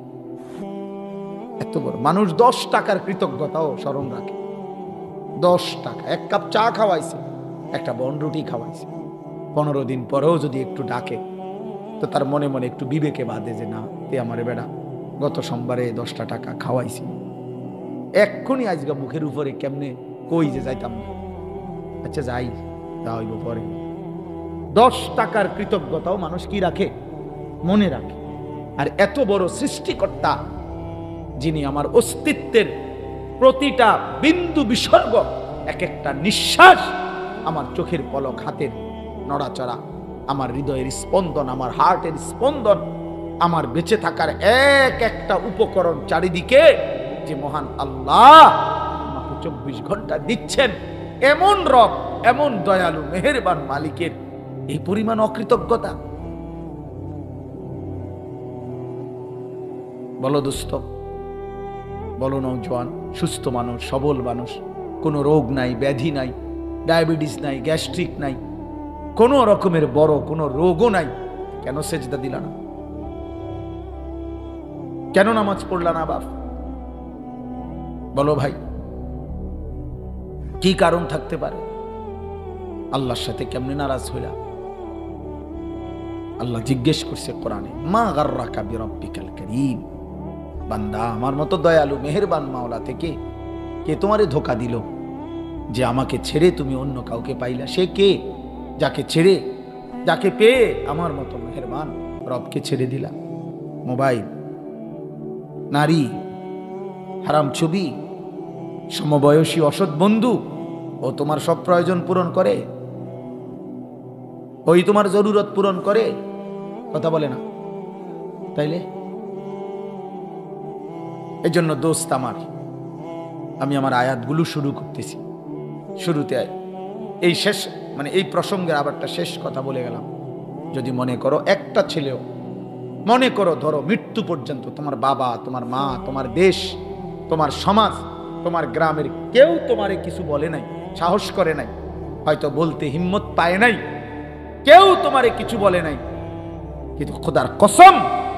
এত বড় মানুষ 10 টাকার কৃতজ্ঞতাও স্মরণ রাখে। 10 টাকা, 1 কাপ চা খাওয়াইছে, একটা বনরুটি খাওয়াইছে, 15 দিন পরেও যদি একটু ডাকে, তো তার মনে মনে একটু বিবেকে বাঁধে যে না, তে আমার বেড়া গত সোমবারে 10টা টাকা খাওয়াইছি, এক্ষুনি আজকে মুখের উপরে কেমনে কই যে যাইতাম না, আচ্ছা যাই, তা হইব পরে। 10 টাকার কৃতজ্ঞতাও মানুষ কি রাখে? মনে রাখে। আর এত বড় সৃষ্টিকর্তা, যিনি আমার অস্তিত্বের প্রতিটা বিন্দু বিসর্গ, এক একটা নিঃশ্বাস, আমার চোখের পলক, হাতের নড়াচড়া, আমার হৃদয়ের স্পন্দন, আমার হার্টের স্পন্দন, আমার বেঁচে থাকার এক একটা উপকরণ চারিদিকে যে মহান আল্লাহ আমাকে 24 ঘন্টা দিচ্ছেন, এমন রব, এমন দয়ালু মেহেরবান মালিকের এই পরিমাণ অকৃতজ্ঞতা। বলো দোস্ত, বলো নওজোয়ান, সুস্থ মানুষ, সবল মানুষ, কোনো রোগ নাই, ব্যাধি নাই, ডায়াবেটিস নাই, গ্যাস্ট্রিক নাই, কোনো রকমের বড় কোনো রোগও নাই, কেন সেজদা দিলা না? কেন নামাজ পড়লা না বাপ? বলো ভাই, কি কারণ থাকতে পারে? আল্লাহর সাথে কেমনে নারাজ হইলা? আল্লাহ জিজ্ঞেস করছে কোরআনে, মা গাররাকা বিরাব্বিকাল কারীম, বান্দা, আমার মতো দয়ালু মেহেরবান মাওলা থেকে কে তোমারে ধোঁকা দিল যে আমাকে ছেড়ে তুমি অন্য কাউকে পাইলা? সে কে? যাকে ছেড়ে, যাকে পেয়ে আমার মতো মেহেরবান রবকে ছেড়ে দিলা। মোবাইল, নারী, হারাম ছবি, সমবয়সী অসৎ বন্ধু, ও তোমার সব প্রয়োজন পূরণ করে? ওই তোমার জরুরত পূরণ করে? কথা বলে না, তাইলে এই জন্য দোস্ত আমার, আমি আমার আয়াতগুলো শুরু করতেছি। শুরুতে এই শেষ, মানে এই প্রসঙ্গের আবার একটা শেষ কথা বলে গেলাম। যদি মনে করো একটা ছেলেও, মনে করো ধরো মৃত্যু পর্যন্ত তোমার বাবা, তোমার মা, তোমার দেশ, তোমার সমাজ, তোমার গ্রামের কেউ তোমারে কিছু বলে নাই, সাহস করে নাই, হয়তো বলতে হিম্মত পায় নাই, কেউ তোমারে কিছু বলে নাই, কিন্তু খোদার কসম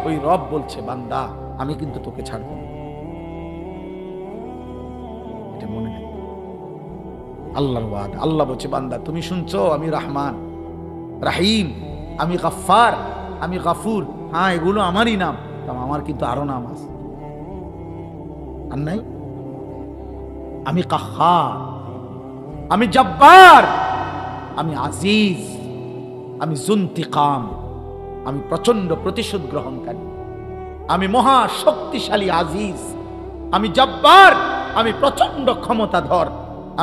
ওই রব বলছে, বান্দা আমি কিন্তু তোকে ছাড়ব না। এটা মনে নেই। আল্লাহর ওয়াদা, আল্লাহ বলছে বান্দা তুমি শুনছো আমি রহমান রাহিম, আমি গফফার, আমি গফুর, হ্যাঁ এগুলো আমারই নাম, আমার কিন্তু আরো নাম আছে আর নাই। আমি কাহ্হার, আমি জব্বার, আমি আজিজ, আমি জুন্তিকাম, আমি প্রচন্ড প্রতিশোধ গ্রহণকারী, আমি মহা শক্তিশালী আজিজ, আমি জব্বার, আমি প্রচন্ড ক্ষমতাধর,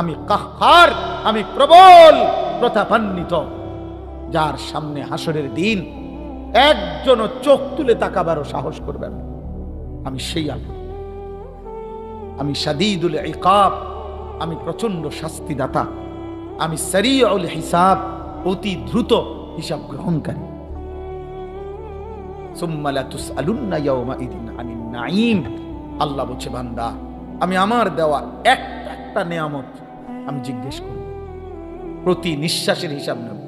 আমি কাহ্হার, আমি প্রবল প্রতাপান্বিত, যার সামনে হাসরের দিন একজনও চোখ তুলে তাকাবারও সাহস করবে না। আমি সেই আল্লাহ। আমি শাদীদুল ইকাব, আমি প্রচন্ড শাস্তিদাতা, আমি সারিউল হিসাব, অতি দ্রুত হিসাব গ্রহণকারী। সুম্মা লা তুসআলুন্না ইয়াওমাইদিন আনিন নাঈম, আল্লাহ বলছে বান্দা আমি আমার দেওয়া একটা একটা নিয়ামত আমি জিজ্ঞেস করব, প্রতি নিঃশ্বাসের হিসাব নেব।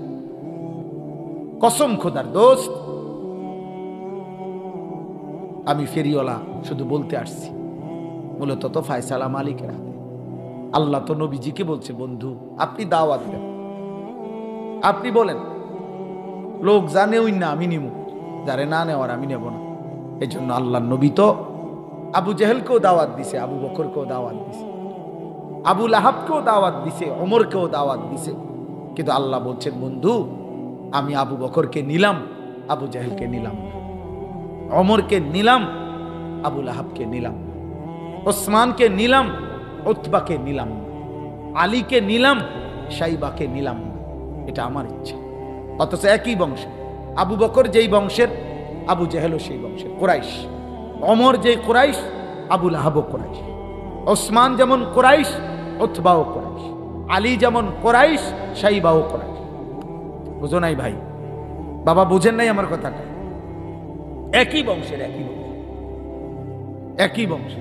কসম খোদার দোস্ত, আমি ফেরিওয়ালা শুধু বলতে আসছি, মূলত তো ফায়সালা মালিকের হাতে। আল্লাহ তো নবীজিকে বলছে বন্ধু আপনি দাওয়াত দেন, আপনি বলেন, লোক জানে ওই না আমি নিব, যারে না নেওয়ার আমি নেব না। এই জন্য আল্লাহ নবী তো আবু জেহেলকেও দাওয়াত দিছে, আবু বকরকেও দাওয়াত দিছে, আবু লাহাবকেও দাওয়াত দিছে, ওমরকেও দাওয়াত দিছে, কিন্তু আল্লাহ বলছেন বন্ধু আমি আবু বকরকে নিলাম, আবু জেহেলকে নিলাম, ওমরকে নিলাম, আবু লাহাবকে নিলাম, ওসমানকে নিলাম, উতবাকে নিলাম, আলীকে নিলাম, শাইবাকে নিলাম। এটা আমার ইচ্ছা। অথচ একই বংশ, আবু বকর যেই বংশের, আবু জেহেলও সেই বংশের, কুরাইশ। ওমর যেই কুরাইশ, আবু লাহাবও কুরাইশ। ওসমান যেমন কুরাইশ, উতবাও কুরাইশ। আলী যেমন কুরাইশ, শাইবাও কুরাইশ। বুঝো নাই ভাই? বাবা বুঝেন নাই আমার কথাটা? একই বংশের, একই বংশ, একই বংশ।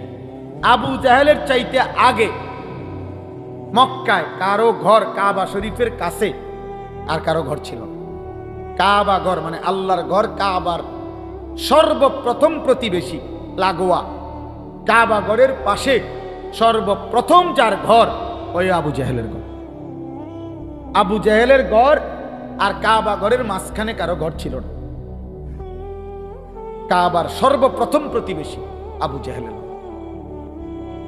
আবু জাহেলের চাইতে আগে মক্কায় কারো ঘর কাবা শরীফের কাছে আর কারো ঘর ছিল না। কাবা ঘর মানে আল্লাহর ঘর, কাবার সর্বপ্রথম প্রতিবেশী লাগোয়া, কাবা ঘরের পাশে সর্বপ্রথম যার ঘর ওই আবু জাহেলের ঘর। আবু জাহেলের ঘর আর কাবা ঘরের মাঝখানে কারো ঘর ছিল না। কাবার সর্বপ্রথম প্রতিবেশী আবু জাহেলের ঘর।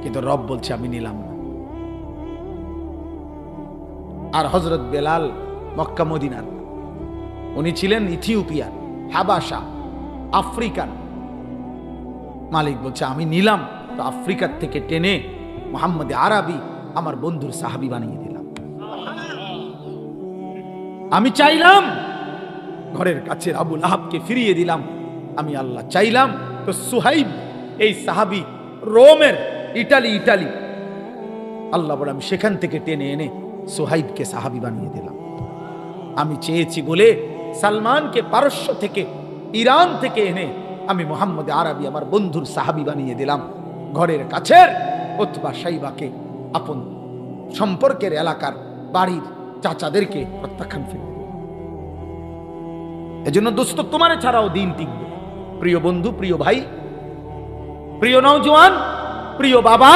কিন্তু রব বলছে আমি নিলাম না। আর হযরত বেলাল মক্কা মদিনার, উনি ছিলেন ইথিওপিয়ার, হাবাসা, আফ্রিকান। মালিক বলছে আমি নিলাম, তো আফ্রিকার থেকে টেনে মুহাম্মদ আরবি আমার বন্ধুর সাহাবী বানিয়ে দিলাম। আমি চাইলাম ঘরের কাছে আবু লাহাবকে ফিরিয়ে দিলাম, আমি আল্লাহ চাইলাম তো সুহাইব এই সাহাবী রোমের, ইটালি আল্লাহ বলে আমি সেখান থেকে টেনে এনে সুহাইবকে সাহাবী বানিয়ে দিলাম। আমি চেয়েছি বলে সালমানকে পারস্য থেকে, ইরান থেকে এনে আমি মুহাম্মদ আরবি আমার বন্ধুর সাহাবী বানিয়ে দিলাম। ঘরের কাছের উতবা শাইবাকে আপন সম্পর্কের এলাকার বাড়ির চাচাদেরকে প্রত্যাখ্যান ফেলে। এজন্য দোস্ত তোমারে ছাড়াও দিন টিকবে। প্রিয় বন্ধু, প্রিয় ভাই, প্রিয় নওজোয়ান, প্রিয় বাবা,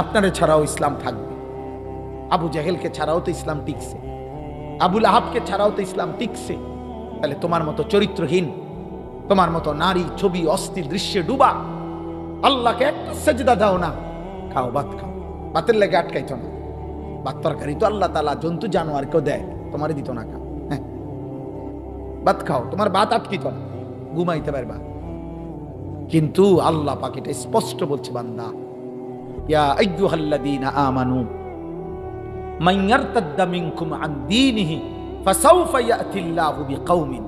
আপনারা ছাড়াও ইসলাম থাকবে। আবু জাহেলকে ছাড়াও তো ইসলাম টিকছে, আবু লাহাবকে ছাড়াও তো ইসলাম টিকছে। তাহলে তোমার মতো চরিত্রহীন, তোমার মতো নারী ছবি অস্থির দৃশ্যে ডুবা, আল্লাহকে একটা সেজদা দাও না, খাও ভাত খাও, ভাতের লেগে আটকাইতো না। ভাত তরকারি তো আল্লাহ তাআলা জন্তু জানোয়ারকেও দেয়, তোমারে দিত না। খাও, হ্যাঁ ভাত খাও, তোমার ভাত আটকিত না, ঘুমাইতে পারবা। কিন্তু আল্লাহ পাক এটা স্পষ্ট বলছে বান্দা, ইয়া আইয়ুহাল্লাযীনা আমানু মান ইয়ারতাদ্দা মিনকুম আন দীনিহি ফাসাউফা ইয়াতিল্লাহু বিকাউমিন।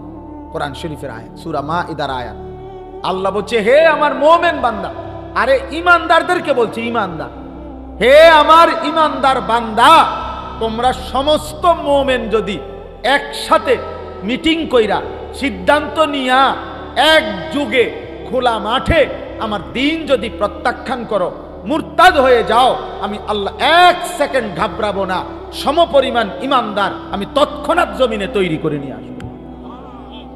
কোরআন শরীফের আয়াত, সূরা মাঈদার আয়াত। আল্লাহ বলছে হে আমার মুমিন বান্দা, আরে ঈমানদারদেরকে বলছে, ঈমানদার, হে আমার ঈমানদার বান্দা, তোমরা সমস্ত মুমিন যদি একসাথে মিটিং কইরা সিদ্ধান্ত নিয়া এক যুগে খোলা মাঠে আমার দিন যদি প্রত্যাখ্যান করো, মুরতাদ হয়ে যাও, আমি আল্লাহ এক সেকেন্ড ঘাবড়াবো না। সমপরিমাণ ঈমানদার আমি তৎক্ষণাৎ জমিনে তৈরি করে নিয়ে আসবো।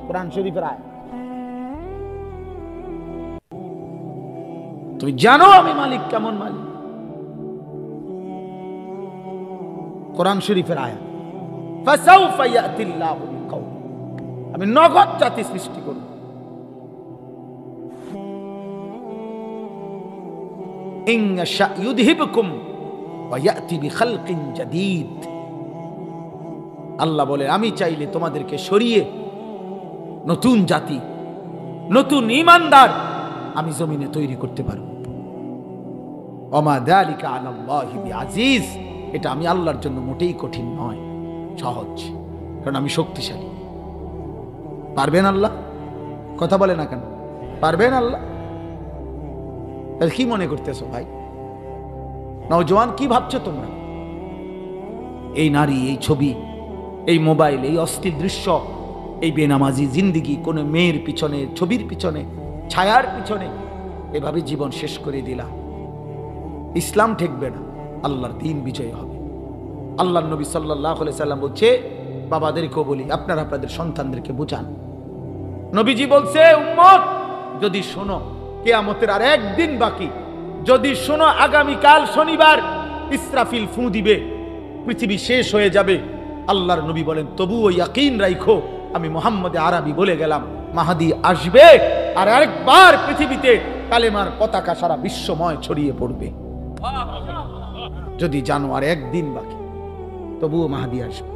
কোরআন শরীফের আয়াত। তুমি জানো আমি মালিক কেমন মালিক। কোরআন শরীফের আয়াত, ফাসাউফা ইয়াতিল্লাহু বিকাউম, আমি নগদ জাতি সৃষ্টি করব। ইন ইয়াশা ইউযহিবকুম ওয়া ইয়াতি বিখালকিন জাদীদ। আল্লাহ বলে আমি চাইলে তোমাদেরকে সরিয়ে নতুন জাতি, নতুন ঈমানদার আমি জমিনে তৈরি করতে পারব। ওমা যালিকা আলাল্লাহি বিআজিজ, এটা আমি আল্লাহর জন্য মোটেই কঠিন নয়, সহজ, কারণ আমি শক্তিশালী। পারবেন আল্লাহ? কথা বলে না কেন? পারবেন আল্লাহ? তাহলে কি মনে করতেছো ভাই? নওজোয়ান কি ভাবছো তোমরা? এই নারী, এই ছবি, এই মোবাইল, এই অস্থির দৃশ্য, এই বেনামাজি জিন্দিগি, কোন মেয়ের পিছনে, ছবির পিছনে, ছায়ার পিছনে এভাবে জীবন শেষ করে দিলা। ইসলাম ঠেকবে না, আল্লাহর দ্বীন বিজয় হবে। আল্লাহর নবী সাল্লাল্লাহু আলাইহি সাল্লাম বলছে, বাবাদেরকেও বলি, আপনারা আপনাদের সন্তানদেরকে বুঝান। নবীজি বলছে, উম্মত যদি শোনো কিয়ামতের আর একদিন বাকি, যদি শোনো আগামীকাল শনিবার ইসরাফিল ফু দিবে, পৃথিবী শেষ হয়ে যাবে, আল্লাহর নবী বলেন তবুও ইয়াকিন রাখো, আমি মুহাম্মদে আরবি বলে গেলাম, মাহদী আসবে আর আরেকবার পৃথিবীতে কালেমার পতাকা সারা বিশ্বময় ছড়িয়ে পড়বে। যদি জানো আর একদিন বাকি, তবুও মাহদী আসবে।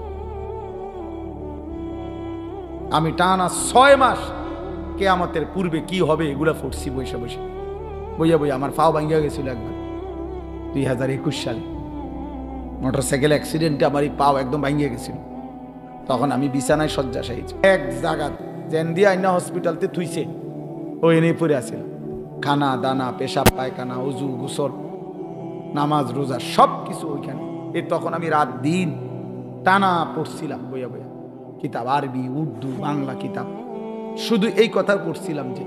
আমি টানা 6 মাস কিয়ামতের পূর্বে কি হবে এগুলা পড়ছি বসে বসে, বইয়া বইয়া আমার পাও ভাঙিয়া গেছিল একবার 2021 সালে মোটরসাইকেল অ্যাক্সিডেন্টে আমার এই পাও একদম ভাঙিয়া গেছিল। তখন আমি বিছানায় শয্যাশায়ী, এক জায়গা জেন দিয়ে আইনা হসপিটালতে থুইছে, ওই এনেই পড়ে আছিল। খানা দানা, পেশাব পায়খানা, অজু গোসল, নামাজ রোজা সব কিছু ওইখানে। তখন আমি রাত দিন টানা পড়ছিলাম বইয়া বইয়া কিতাব, আরবি, উর্দু, বাংলা কিতাব, শুধু এই কথা পড়ছিলাম যে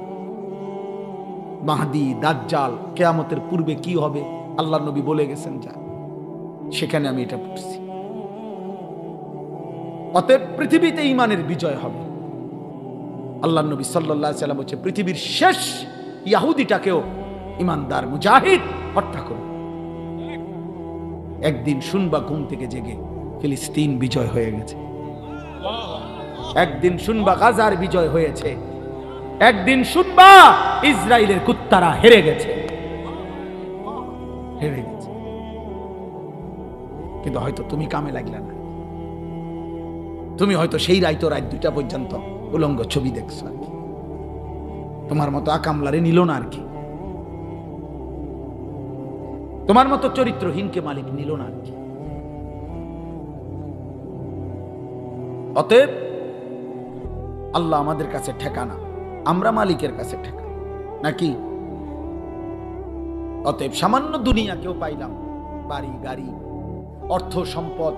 মাহদী, দাজ্জাল, কিয়ামতের পূর্বে কি হবে আল্লাহর নবী বলে গেছেন যা, সেখানে আমি এটা পড়ছি। অতএব পৃথিবীতে ঈমানের বিজয় হবে। আল্লাহর নবী সাল্লাল্লাহু আলাইহি সাল্লাম বলেছে, পৃথিবীর শেষ ইহুদিটাকেও ঈমানদার মুজাহিদ হত্যা করবে। একদিন শুনবা ঘুম থেকে জেগে ফিলিস্তিন বিজয় হয়ে গেছে, একদিন শুনবা গাজার বিজয় হয়েছে, একদিন শুনবা ইসরায়েলের কুত্তারা হেরে গেছে, হেরে গেছে। কিন্তু হয়তো তুমি কামে লাগলে না, তুমি হয়তো সেই রাইতো রাত 2টা পর্যন্ত উলঙ্গ ছবি দেখছো আর কি, তোমার মতো আকামলারে নিল না আর কি, তোমার মতো চরিত্রহীনকে মালিক নিল না আর কি। অতএব আল্লাহ আমাদের কাছে ঠেকানা, আমরা মালিকের কাছে ঠেকা নাকি? অতএব সামান্য দুনিয়া কেউ পাইলাম, বাড়ি গাড়ি, অর্থ সম্পদ,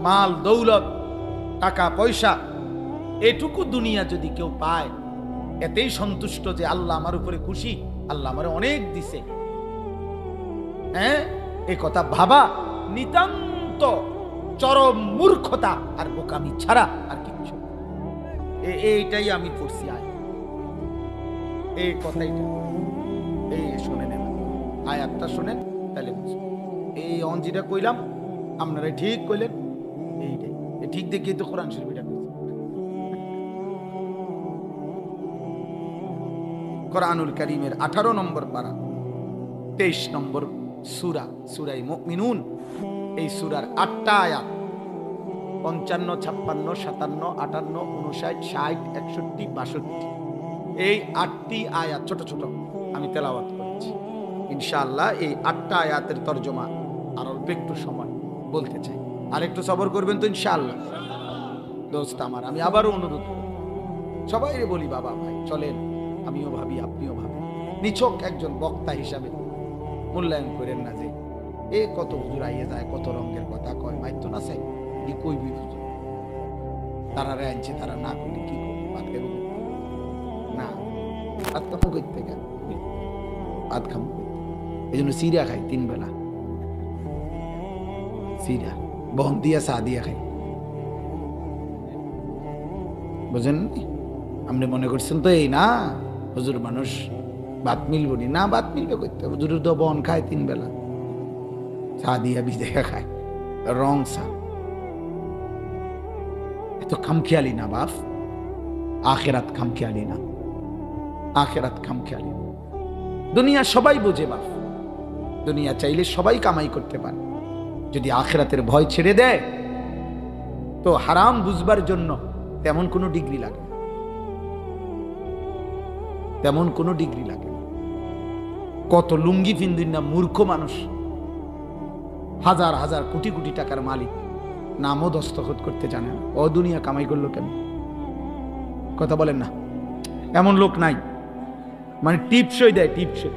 মাল দৌলত, টাকা পয়সা, এটুকু দুনিয়া যদি কেউ পায়, এতেই সন্তুষ্ট যে আল্লাহ আমার উপরে খুশি, আল্লাহ আমার অনেক দিছে, হ্যাঁ, এই কথা ভাবা নিতান্ত চরম মূর্খতা আর বোকামি ছাড়া আর কিছু। এইটাই আমি পড়ছি আয়, এই কথাইটা, এই শোনেন, আয়াতটা শোনেন তাহলে বুঝবেন। এই অঞ্জিটা কইলাম, আপনারা ঠিক কইলেন, এইটাই ঠিক দেখিয়ে তো কোরআন শরীফটা কইছে। কোরআনুল কারীমের 18 নম্বর পারা 23 নম্বর সূরা, সূরায়ে মুমিনুন। এই সূরার 8টা আয়াত, 55, 56, 57, 58, 59, 60, 61, 62, এই 8টি আয়াত ছোট ছোট আমি তেলাওয়াত করেছি। ইনশাআল্লাহ এই 8টা আয়াতের তরজমা আর অল্প একটু সময় বলতে চাই, আর একটু সবর করবেন তো ইনশাআল্লাহ। দোস্ত আমার, আমি আবারও অনুরোধ করি, সবাই বলি বাবা ভাই চলেন, আমিও ভাবি আপনিও ভাবেন, নিছক একজন বক্তা হিসাবে মূল্যায়ন করেন না যে এ কত হুজুর আইয়ে যায়, কত রঙের কথা কয়, মাইতো না চাই কি কইবি হুজুর, তারা আনছে, তারা না করলে কি করবো, ভাত খাবো না, ভাত খাবো করতে গেল, ভাত খাবো, এই জন্য সিরিয়া খাই 3 বেলা, সিরিয়া বহন দিয়া চা দিয়া খাই, বুঝেন? আপনি মনে করছেন তো এই না হুজুর মানুষ ভাত মিলবো নি, না ভাত মিলবে করতে, হুজুর তো বহন খায় 3 বেলা, চা দিয়া ভিজে খায়, রং স্যার, এত খামখেয়ালি না বাপ, আখেরাত খামখেয়ালি না, আখেরাত খামখেয়ালি। দুনিয়া সবাই বোঝে বাপ, দুনিয়া চাইলে সবাই কামাই করতে পারে, যদি আখেরাতের ভয় ছেড়ে দেয় তো হারাম বুঝবার জন্য তেমন কোনো ডিগ্রি লাগে না, তেমন কোনো ডিগ্রি লাগে না। কত লুঙ্গি পিন্দিন না মূর্খ মানুষ, হাজার হাজার কোটি কোটি টাকার মালিক, নামও দস্তখত করতে জানে না, ও দুনিয়া কামাই করলো কেন? কথা বলেন না, এমন লোক নাই, মানে টিপসই দেয়, টিপসই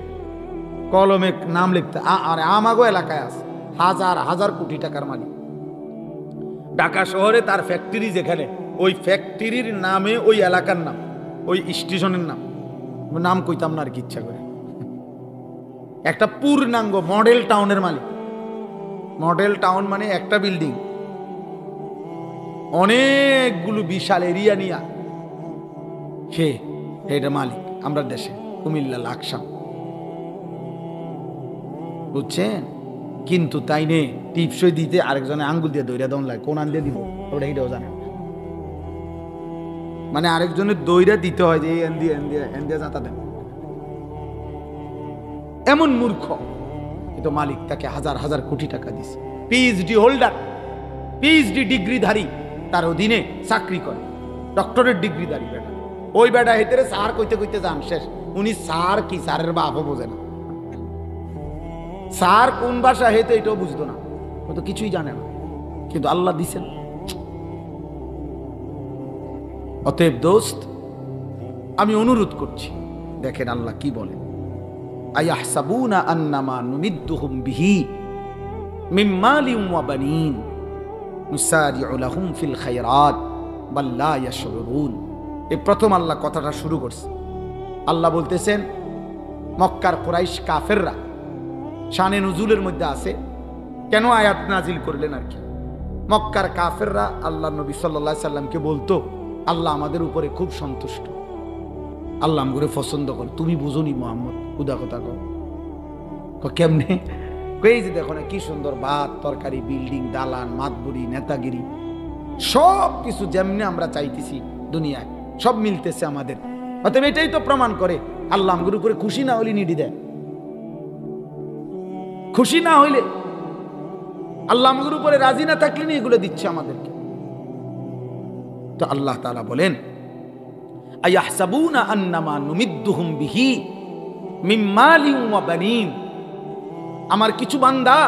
কলমে নাম লিখতে। আর আমাগো এলাকায় আছে হাজার হাজার কোটি টাকার মালিক, ঢাকা শহরে তার ফ্যাক্টরি যেখানে, ওই ফ্যাক্টরির নামে ওই এলাকার নাম, ওই স্টেশনের নাম, নাম কইতাম না আর কি ইচ্ছা করে, একটা পূর্ণাঙ্গ মডেল টাউনের মালিক। মডেল টাউন মানে একটা বিল্ডিং, অনেকগুলো বিশাল এরিয়া নিয়ে সে এটা মালিক। আমরা দেশে কুমিল্লা লাকসাম, বুঝছেন? কিন্তু তাই নে টিপসই দিতে আরেকজনে আঙ্গুল দিয়ে দইরা দন লাগে, কোন আন দিয়ে দিব ওটা এটাও জানে, মানে আরেকজনের দইরা দিতে হয় যে এন দিয়ে যাতা দেন, এমন মূর্খ। কিন্তু মালিক তাকে হাজার হাজার কোটি টাকা দিছে, পিএইচডি হোল্ডার, পিএইচডি ডিগ্রিধারী, তার অধীনে চাকরি করে, ডক্টরেট ডিগ্রিধারী বেটা। ওই বেটা হেতেরে স্যার কইতে কইতে যান শেষ, উনি স্যার কি, স্যারের বাপও বোঝে না, স্যার কোন ভাষা হেতে এটাও বুঝতো না, ও তো কিছুই জানে না, কিন্তু আল্লাহ দিছেন। অতএব দোস্ত, আমি অনুরোধ করছি, দেখেন আল্লাহ কি বলেন, আয়াহসাবুনা আন্নামা নুমিদ্দুহুম বিহি মিন মালিন ওয়া বানিন নুসারিউ লাহুম ফিল খায়রাত বাল লা ইয়াশউরুন। এই প্রথম আল্লাহ কথাটা শুরু করছে। আল্লাহ বলতেছেন মক্কার কুরাইশ কাফেররা, শানে নুজুলের মধ্যে আছে, কেন আয়াত নাজিল করলেন আর কি। মক্কার কাফেররা আল্লাহ নবী সাল্লাল্লাহু আলাইহি সাল্লামকে বলতো, আল্লাহ আমাদের উপরে খুব সন্তুষ্ট, আল্লাহ আমগুলো পছন্দ করে। তুমি বুঝুনি মুহাম্মদ, খুদা কথা কও। কেমনে? এই যে দেখো না কি সুন্দর ভাত তরকারি, বিল্ডিং, দালান, মাতবুরি, নেতাগিরি, সব কিছু যেমনি আমরা চাইতেছি দুনিয়ায় সব মিলতেছে আমাদের। অতএব এটাই তো প্রমাণ করে আল্লাহ আমগুলোর উপরে খুশি না হইলে নিডি দেয়, খুশি না হইলে, আল্লাহ আমগুলোর উপরে রাজি না থাকলে এগুলো দিচ্ছে আমাদেরকে। তো আল্লাহ তাআলা বলেন আয়াহসাবুনা আন্নামা নুমিদ্দুহুম বিহি মিন মালিন ওয়া বানিন। আমার কিছু বান্দা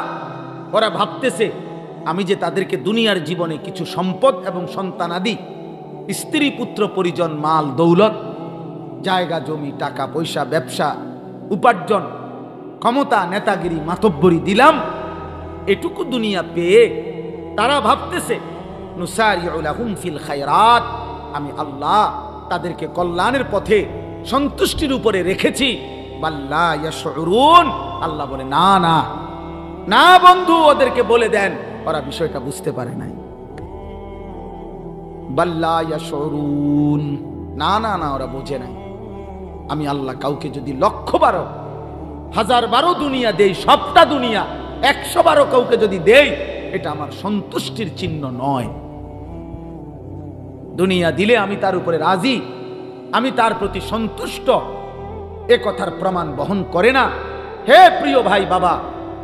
ওরা ভাবতেছে আমি যে তাদেরকে দুনিয়ার জীবনে কিছু সম্পদ এবং সন্তানাদি, স্ত্রী পুত্র পরিজন, মাল দৌলত, জায়গা জমি, টাকা পয়সা, ব্যবসা, উপার্জন, ক্ষমতা, নেতাগিরি, মাতব্বরি দিলাম, এটুকু দুনিয়া পেয়ে তারা ভাবতেছে নুসারিউ লাহুম ফিল খায়রাত, আমি আল্লাহ তাদেরকে কল্যাণের পথে সন্তুষ্টির উপরে রেখেছি। বাল্লা ইয়াশউরুন, আল্লাহ বলে না না না বন্ধু, ওদেরকে বলে দেন, ওরা বিষয়টা বুঝতে পারে নাই। বাল্লা ইয়াশউরুন, না না না, ওরা বোঝে নাই। আমি আল্লাহ কাউকে যদি 1,000,000 1000 দুনিয়া দেই, সবটা দুনিয়া 100 কাউকে যদি দেই, এটা আমার সন্তুষ্টির চিহ্ন নয়। দুনিয়া দিলে আমি তার উপরে রাজি, আমি তার প্রতি সন্তুষ্ট, এ কথার প্রমাণ বহন করে না। হে প্রিয় ভাই বাবা,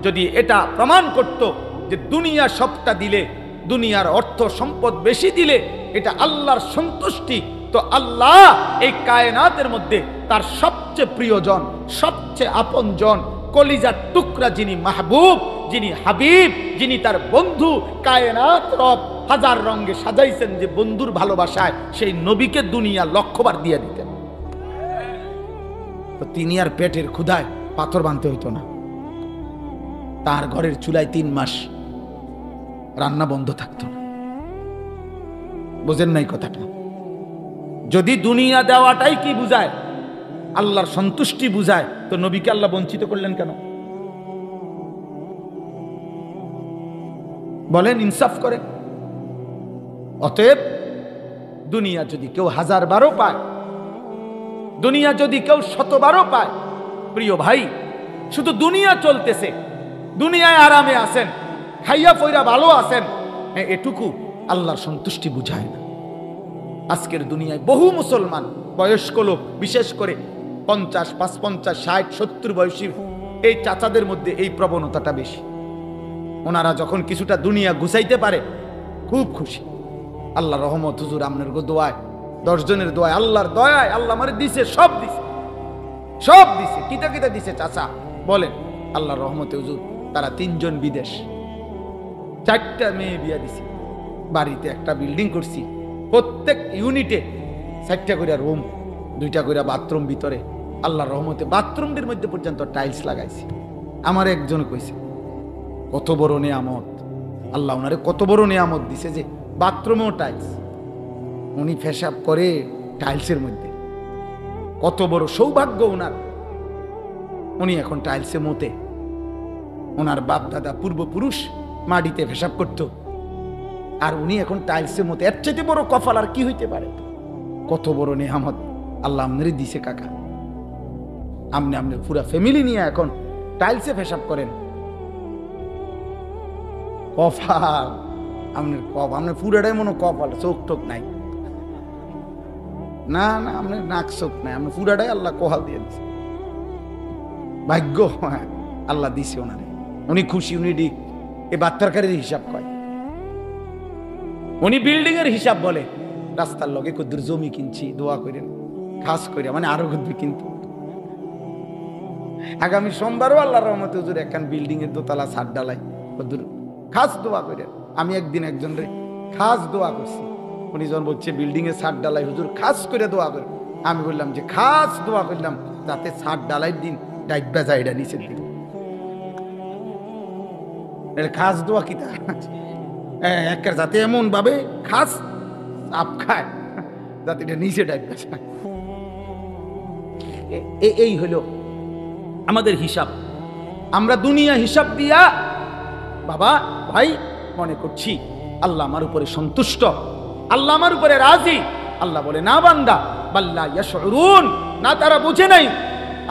যদি এটা প্রমাণ করত যে দুনিয়া সবটা দিলে, দুনিয়ার অর্থ সম্পদ বেশি দিলে এটা আল্লাহর সন্তুষ্টি, তো আল্লাহ এই কায়নাতের মধ্যে তার সবচেয়ে প্রিয়জন, সবচেয়ে আপনজন, কলিজার টুকরা যিনি মাহবুব, যিনি হাবিব, যিনি তার বন্ধু, কায়নাত রব হাজার রঙে সাজাইছেন যে বন্ধুর ভালোবাসায়, সেই নবীকে দুনিয়া 1,000,000 দিয়ে দিতেন, তো তিনি আর পেটের ক্ষুধায় পাথর বানতে হইতো না। তার ঘরের চুলায় 3 মাস রান্না বন্ধ থাকতো না। বোঝেন নাই কথাটা? যদি দুনিয়া দেওয়াটাই কি বুঝায়, আল্লাহর সন্তুষ্টি বুঝায়, তো নবীকে আল্লাহ বঞ্চিত করলেন কেন? বলেন, ইনসাফ করেন। অতএব দুনিয়া যদি কেউ 1000 পায়, দুনিয়া যদি কেউ 100 পায়, প্রিয় ভাই, শুধু দুনিয়া চলতেছে, দুনিয়ায় আরামে আছেন, খাইয়া পয়রা ভালো আছেন, এটুকু আল্লাহর সন্তুষ্টি বুঝায় না। আজকের দুনিয়ায় বহু মুসলমান বয়স্ক লোক, বিশেষ করে 50, 55, 60, 70 বয়সী এই চাচাদের মধ্যে এই প্রবণতাটা বেশি। ওনারা যখন কিছুটা দুনিয়া গুছাইতে পারে খুব খুশি। আল্লাহ রহমত, হুজুর আপনার দোয়ায়, 10 জনের দোয়ায়, আল্লাহর দয়ায় আল্লাহ আমারে দিছে, সব দিছে, সব দিছে। কিতা কিতা দিছে চাচা বলেন? আল্লাহর রহমতে হুজুর তারা 3 জন বিদেশ, 4টা মেয়ে বিয়া দিছি, বাড়িতে একটা বিল্ডিং করছি, প্রত্যেক ইউনিটে 4টা করে রুম, 2টা করে বাথরুম ভিতরে। আল্লাহর রহমতে বাথরুমটির মধ্যে পর্যন্ত টাইলস লাগাইছি। আমার একজন কইছে কত বড় নিয়ামত, আল্লাহ ওনারে কত বড় নিয়ামত দিছে যে বাথরুমেও টাইলস, উনি পেশাব করে টাইলসের মধ্যে। কত বড় সৌভাগ্য ওনার। উনি এখন টাইলসে মতে। ওনার বাপ দাদা পূর্বপুরুষ মাটিতে পেশাব করত, আর উনি এখন টাইলসে মতে। এর চাইতে বড় কপাল আর কি হইতে পারে? কত বড় নিয়ামত আল্লাহ আপনারই দিছে কাকা। আপনি আপনার পুরা ফ্যামিলি নিয়ে এখন টাইলসে পেশাব করেন। কপাল আপনার পুরাটাই মনে কপাল, চোখ টোক নাই। না না, আপনার নাক চোখ নাই, আপনার পুরাটাই আল্লাহ কোহাল দিয়ে দিচ্ছে। ভাগ্য আল্লাহ দিছে ওনারে, উনি খুশি। উনি এই বাচ্চারকারের হিসাব কয়, উনি বিল্ডিং এর হিসাব বলে। রাস্তার লগে কদ্দুর জমি কিনছি, দোয়া করেন, খাস করে মানে আরো কদ্দুর। কিন্তু আগামী সোমবারও আল্লাহর রহমতে হুজুর একখান বিল্ডিং এর দোতলা ছাদ ডালাই, কদ্দুর খাস দোয়া করেন। আমি একদিন একজন রে খাস দোয়া করছি, উনি যখন বলছে বিল্ডিং এর ছাদ ডালাই হুজুর খাস করে দোয়া করেন, আমি বললাম যে খাস দোয়া করলাম যাতে ছাদ ডালাই দিন ডাইবা যায়, এটা নিচের দিন। খাস দোয়া কি তা একের যাতে এমন ভাবে খাস আপ খায় যাতে এটা নিচে ডাইবা যায়। এই হলো আমাদের হিসাব। আমরা দুনিয়া হিসাব দিয়া বাবা ভাই মনে করছি আল্লাহ আমার উপরে সন্তুষ্ট, আল্লাহ আমার উপরে রাজি। আল্লাহ বলে না বান্দা, বাল্লা ইয়াশউরুন, না তারা বুঝে নাই,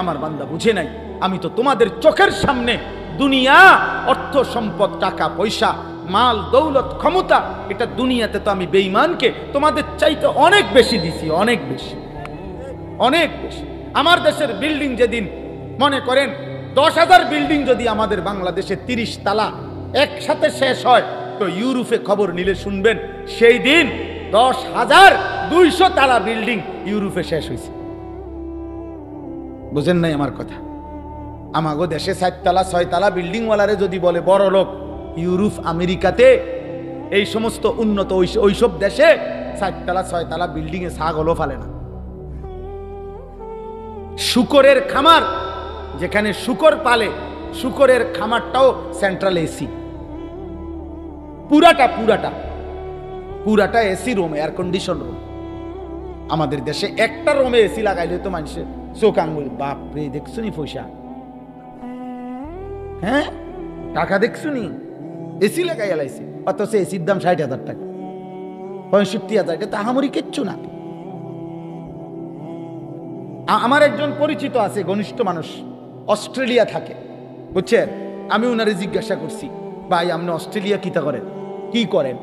আমার বান্দা বুঝে নাই। আমি তো তোমাদের চোখের সামনে দুনিয়া, অর্থ সম্পদ, টাকা পয়সা, মাল দৌলত, ক্ষমতা, এটা দুনিয়াতে তো আমি বেঈমানকে তোমাদের চাইতে অনেক বেশি দিছি, অনেক বেশি, অনেক বেশি। আমার দেশের বিল্ডিং যেদিন মনে করেন 10,000 বিল্ডিং যদি আমাদের বাংলাদেশে 30 তালা একসাথে শেষ হয়, তো ইউরোপে খবর নিলে শুনবেন সেই দিন 10,200 তালা বিল্ডিং ইউরোপে শেষ হয়েছে। বুঝেন নাই আমার কথা? আমাগো দেশে 4 তালা 6 তালা বিল্ডিং ওয়ালারে যদি বলে বড় লোক, ইউরোপ আমেরিকাতে এই সমস্ত উন্নত ওইসব দেশে 4 তালা 6 তালা বিল্ডিং এ ছাগলও ফালে না। শুকরের খামার, যেখানে শুকর পালে, শুকরের খামারটাও সেন্ট্রাল এসি, পুরাটা AC room, air condition room. আমাদের দেশে একটা রুমে এসি লাগাইলে তো মানুষের চোখ আঙ্গুল, বাপরে দেখছুনি পয়সা, হ্যাঁ টাকা দেখছুনি, এসি লাগাই লাইছে। অথচ এসির দাম 60,000 টাকা, 65,000, এটা তাহামরি কিচ্ছু না। আমার একজন পরিচিত আছে, ঘনিষ্ঠ মানুষ, অস্ট্রেলিয়া থাকে, বুঝছেন? আমি উনারে জিজ্ঞাসা করছি, ভাই আপনি অস্ট্রেলিয়া কিতা করেন, কি করেন?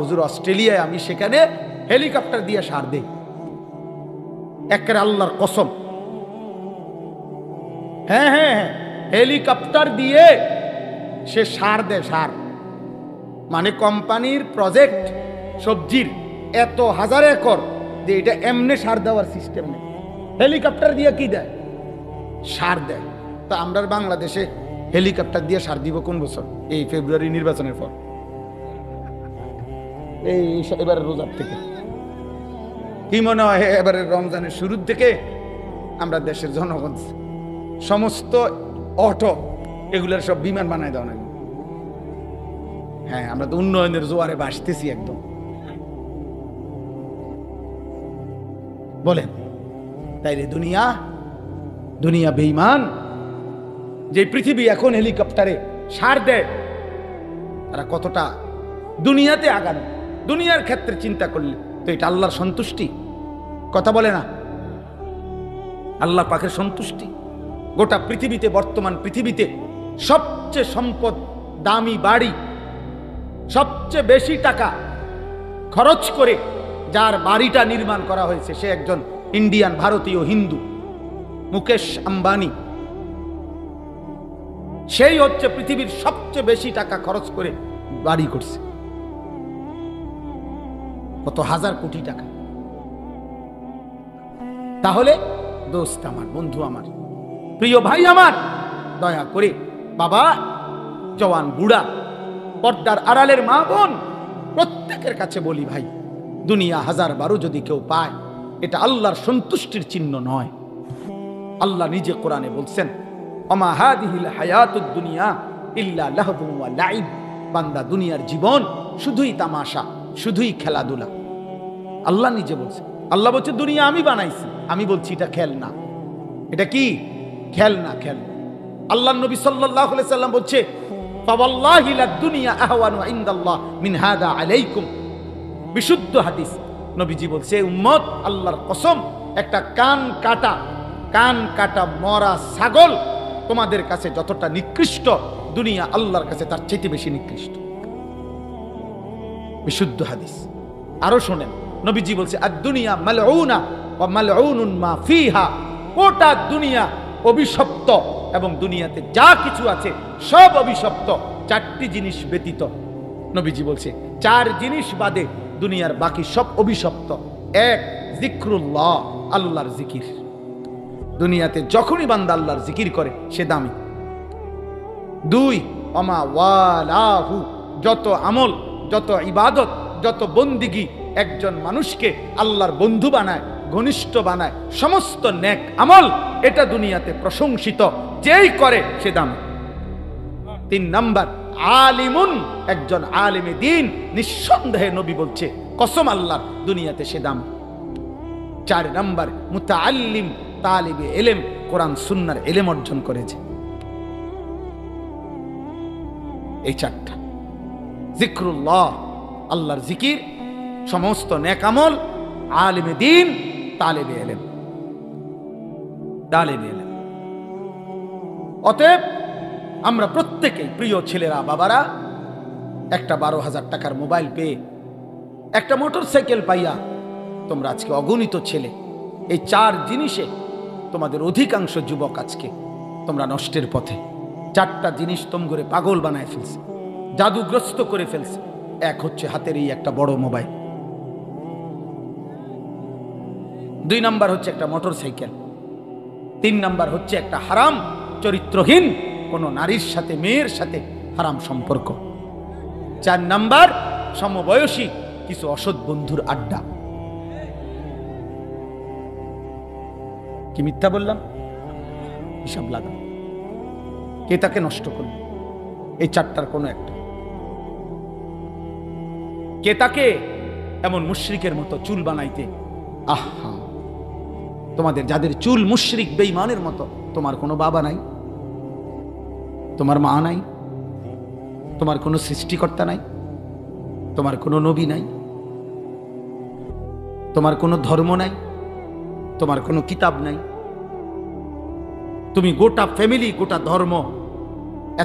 হুজুর অস্ট্রেলিয়ায় আমি সেখানে হেলিকপ্টার দিয়ে সার দেই। একের আল্লাহর কসম, হ্যাঁ হ্যাঁ হ্যাঁ, হেলিকপ্টার দিয়ে সে সার দেয়। সার মানে কোম্পানির প্রজেক্ট, সবজির এত 1000 একর, যে এটা এমনি সার দেওয়ার সিস্টেম নেই, হেলিকপ্টার দিয়ে কি দেয়? সার দেয়। তো আমরা বাংলাদেশে হেলিকপ্টার দিয়ে সার দিব কোন বছর? এই ফেব্রুয়ারি নির্বাচনের পর, এই এবারে রোজার থেকে। কি মনে হয় এবারে রমজানের শুরুর থেকে আমরা দেশের জনগণ সমস্ত অটো এগুলোর সব বিমান বানায় দেওয়া না? হ্যাঁ, আমরা তো উন্নয়নের জোয়ারে ভাসতেছি একদম। বলেন তাইলে দুনিয়া বেঈমান। যে পৃথিবী এখন হেলিকপ্টারে সার দেয়, তারা কতটা দুনিয়াতে আগানো। দুনিয়ার ক্ষেত্রে চিন্তা করলে তো এটা আল্লাহর সন্তুষ্টি, কথা বলে না? আল্লাহ পাকের সন্তুষ্টি। গোটা পৃথিবীতে, বর্তমান পৃথিবীতে সবচেয়ে সম্পদ, দামি বাড়ি, সবচেয়ে বেশি টাকা খরচ করে যার বাড়িটা নির্মাণ করা হয়েছে সে একজন ইন্ডিয়ান ভারতীয় হিন্দু, মুকেশ আম্বানি। সেই হচ্ছে পৃথিবীর সবচেয়ে বেশি টাকা খরচ করে বাড়ি করছে, কত হাজার কোটি টাকা। তাহলে দোস্ত আমার, বন্ধু আমার, প্রিয় ভাই আমার, দয়া করে বাবা, জওয়ান, বুড়া, পর্দার আড়ালের মা বোন, প্রত্যেকের কাছে বলি ভাই, দুনিয়া 1000 যদি কেউ পায় এটা আল্লাহর সন্তুষ্টির চিহ্ন নয়। আল্লাহ নিজে কোরআনে বলছেন, ওমা হাদিহিল হায়াতুদ দুনিয়া ইল্লা লাহবুন ওয়া লাইব। বান্দা, দুনিয়ার জীবন শুধুই তামাশা, শুধুই খেলাধুলা। আল্লাহ নিজে বলছে। আল্লাহ বলছে দুনিয়া আমি বানাইছি, আমি বলছি এটা খেলনা। এটা কি? খেলনা, খেলনা। আল্লাহর নবী সাল্লাল্লাহু আলাইহি সাল্লাম বলছে, ফাওয়াল্লাহি লাদ দুনিয়া আহওয়ানু ইনদাল্লাহ মিন হাদা আলাইকুম। বিশুদ্ধ হাদিস। নবীজি বলছে, উম্মত, আল্লাহর কসম, একটা কান কাটা মরা ছাগল তোমাদের কাছে যতটা নিকৃষ্ট, দুনিয়া আল্লাহর কাছে তার চেয়ে বেশি নিকৃষ্ট। বিশুদ্ধ হাদিস। আরো শোনেন, নবীজি বলছে, আদ-দুনিয়া মালউনা ওয়া মালউনুন মা ফিহা। গোটা দুনিয়া অভিশপ্ত এবং দুনিয়াতে যা কিছু আছে সব অভিশপ্ত, 4টি জিনিস ব্যতীত। নবীজি বলছে 4 জিনিস বাদে দুনিয়ার বাকি সব অভিশপ্ত। 1, যিকরুল্লাহ, আল্লাহর জিকির। দুনিয়াতে যখনই বান্দা আল্লাহর জিকির করে সে দামি। 2, ওমা ওয়ালাহু, যত আমল, যত ইবাদত, যত বন্দিগি একজন মানুষকে আল্লাহর বন্ধু বানায়, ঘনিষ্ঠ বানায়, সমস্ত নেক আমল এটা দুনিয়াতে প্রশংসিত, যেই করে সে দামি। 3 নাম্বার, আলিমুন, একজন আলেমে দ্বীন, নিঃসন্দেহে নবী বলছে কসম আল্লাহর, দুনিয়াতে সে দামি। 4 নাম্বার, মুতাআল্লিম, তালিবে ইলম, কোরআন সুন্নাহর ইলম অর্জন করেছে। এই 4টা, যিকরুল্লাহ, আল্লাহর জিকির, সমস্ত নেক আমল, আলিমে দ্বীন, তালিবে ইলম। অতএব আমরা প্রত্যেকেই, প্রিয় ছেলেরা, বাবারা, একটা 12,000 টাকার মোবাইল পেয়ে, একটা মোটরসাইকেল পাইয়া, তোমরা আজকে অগণিত ছেলে, এই 4 জিনিসে তোমাদের অধিকাংশ যুবক আজকে তোমরা নষ্টের পথে। 4টা জিনিস তোমগরে পাগল বানায় ফেলছে, জাদুগ্রস্ত করে ফেলছে। 1 হচ্ছে হাতের এই একটা বড় মোবাইল। 2 নাম্বার হচ্ছে একটা মোটরসাইকেল। 3 নাম্বার হচ্ছে একটা হারাম চরিত্রহীন কোন নারীর সাথে, মেয়ের সাথে হারাম সম্পর্ক। 4 নাম্বার, সমবয়সী কিছু অসৎ বন্ধুর আড্ডা। কি মিথ্যা বললাম? হিসাব লাগান, কে তাকে নষ্ট করবে? এই 4টার কোনো একটা। কে তাকে এমন মুশরিকের মতো চুল বানাইতে? আহা, তোমাদের যাদের চুল মুশরিক বেঈমানের মতো, তোমার কোনো বাবা নাই, তোমার মা নাই, তোমার কোনো সৃষ্টিকর্তা নাই, তোমার কোনো নবী নাই, তোমার কোনো ধর্ম নাই, তোমার কোনো কিতাব নাই। তুমি গোটা ফ্যামিলি, গোটা ধর্ম,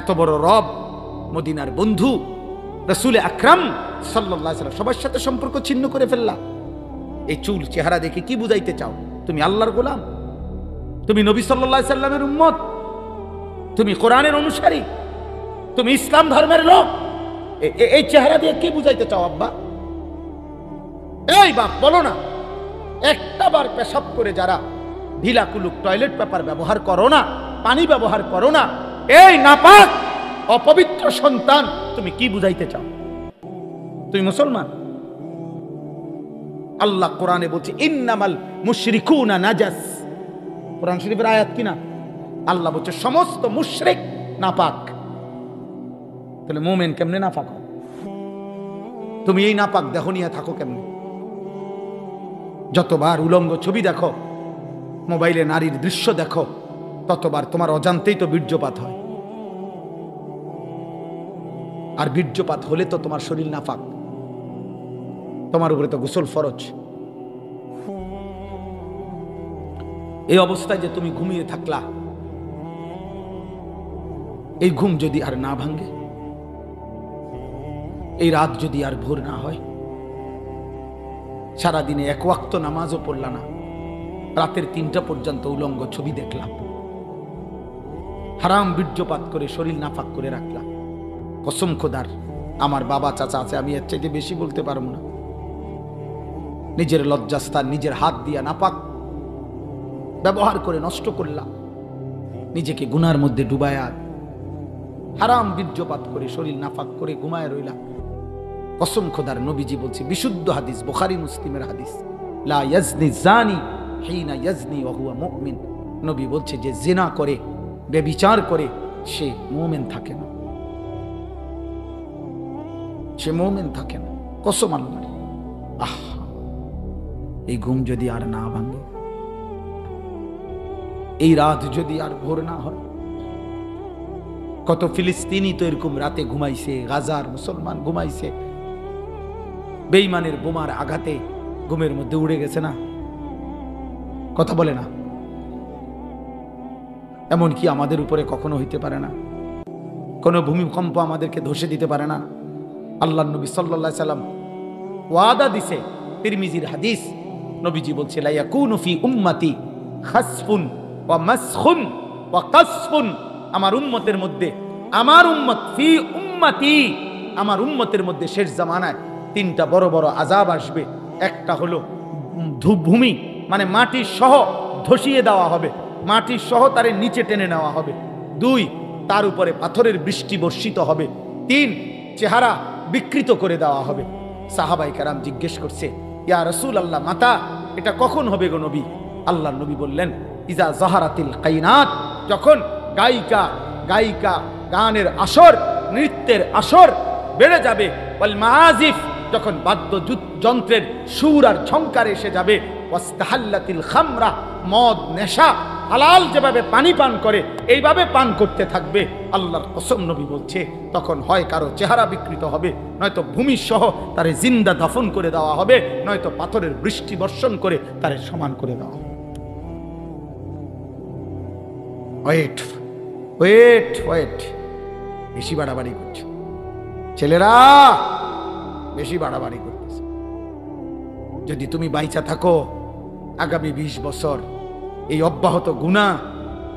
এত বড় রব, মদিনার বন্ধু রাসূল আকরাম সাল্লাল্লাহু আলাইহি ওয়াসাল্লাম, সবার সাথে সম্পর্ক ছিন্ন করে ফেললা। এই চুল চেহারা দেখে কি বুঝাইতে চাও? তুমি আল্লাহর গোলাম, তুমি নবী সাল্লাল্লাহু আলাইহি সাল্লামের উম্মত, তুমি কোরআনের অনুসারী, তুমি ইসলাম ধর্মের লোক। এই চেহারা দিয়ে কি বুঝাইতে চাও আব্বা? এই বাপ, বলো না। একটা বার পেশাব করে যারা ঢিলা কুলুক টয়লেট পেপার ব্যবহার করো না, পানি ব্যবহার করো না, এই নাপাক অপবিত্র সন্তান, তুমি কি বুঝাইতে চাও? তুমি মুসলমান? আল্লাহ কোরআনে বলছে, ইন্নামাল মুশরিকুনা নাজাস। কোরআন শরীফের আয়াত কিনা? আল্লাহ বলছে সমস্ত মুশরিক নাপাক। তাহলে মুমিন কেমনে নাপাক হয়? তুমি এই নাপাক দেহ নিয়ে থাকো কেমনে? যতবার উলঙ্গ ছবি দেখো, মোবাইলে নারীর দৃশ্য দেখো, ততবার তোমার অজান্তেই তো বীর্যপাত হয়। আর বীর্যপাত হলে তো তোমার শরীর নাপাক, তোমার উপরে তো গোসল ফরজ। এই অবস্থায় যে তুমি ঘুমিয়ে থাকলা, এই ঘুম যদি আর না ভাঙে, এই রাত যদি আর ভোর না হয়, সারাদিনে এক ওয়াক্ত নামাজও পড়লা না, রাতের 3টা পর্যন্ত উলঙ্গ ছবি দেখলাম, হারাম বীর্যপাত করে শরীর নাফাক করে রাখলাম, কসম খোদার আমার বাবা চাচা আছে, আমি এর চাইতে বেশি বলতে পারবো না, নিজের লজ্জাস্থান নিজের হাত দিয়া নাপাক ব্যবহার করে নষ্ট করলাম, নিজেকে গুনার মধ্যে ডুবায়া হারাম বীর্যপাত করে শরীর নাফাক করে ঘুমায় রইলাম। কসম খোদার নবীজি বলছে, বিশুদ্ধ হাদিস, বুখারী মুসলিমের হাদিস, লা ইয়াজনি জানি হিনা ইয়াজনি ওয়া হুয়া মুমিন। নবী বলছে যে জিনা করে, ব্যভিচার করে, সে মুমিন থাকে না, সে মুমিন থাকে না। কসম আল্লাহর। এই ঘুম যদি আর না ভাঙে, এই রাত যদি আর ভোর না হয়, কত ফিলিস্তিনি তো এরকম রাতে ঘুমাইছে, গাজার মুসলমান ঘুমাইছে, বেঈমানের বোমার আঘাতে ঘুমের মধ্যে উড়ে গেছে না, কথা বলে না। এমন কি আমাদের উপরে কখনো হইতে পারে না? কোন ভূমিকম্প আমাদেরকে ধসে দিতে পারে না? আল্লাহর নবী সাল্লাল্লাহু আলাইহি সাল্লাম ওয়াদা দিছে, তিরমিজির হাদিস, নবীজি বলছে, লা ইয়াকুনু ফি উম্মতি খাসফুন ওয়া মাসখুন ওয়া কাসফুন। আমার উম্মতের মধ্যে, আমার উম্মত ফি উম্মতি, আমার উম্মতের মধ্যে শেষ জামানায় 3টা বড় বড় আযাব আসবে। একটা হলো ভূমি, মানে মাটির সহ ধসিয়ে দেওয়া হবে, মাটির সহ তারে নিচে টেনে নেওয়া হবে। 2, তার উপরে পাথরের বৃষ্টি বর্ষিত হবে। 3, চেহারা বিকৃত করে দেওয়া হবে। সাহাবায়ে কেরাম জিজ্ঞেস করছে, ইয়া রাসূলুল্লাহ, মাতা এটা কখন হবে গো নবী? আল্লাহর নবী বললেন, ইজা যাহারাতিল কাইনাত, যখন গায়িকা গানের আসর, নৃত্যের আসর বেড়ে যাবে। ওয়াল মাআজিফ, যখন বাদ্য যন্ত্রের সুর আর ঝংকার এসে যাবে। ওয়াস্তাহাল্লাতিল খামরা, মদ নেশা হালাল যেভাবে পানি পান করে এইভাবে পান করতে থাকবে। আল্লাহর কসম নবী বলছে, তখন হয় কারো চেহারা বিকৃত হবে, নয়তো ভূমি সহ তারে জিন্দা দাফন করে দেওয়া হবে, নয়তো পাথরের বৃষ্টি বর্ষণ করে তারে সমান করে দেওয়া হবে। ওয়েট ওয়েট ওয়েট, বেশি বাড়াবাড়ি করছে ছেলেরা, বেশি বাড়াবাড়ি করতেছে। যদি তুমি বাইচা থাকো, আগামী 20 বছর এই অব্যাহত গুনাহ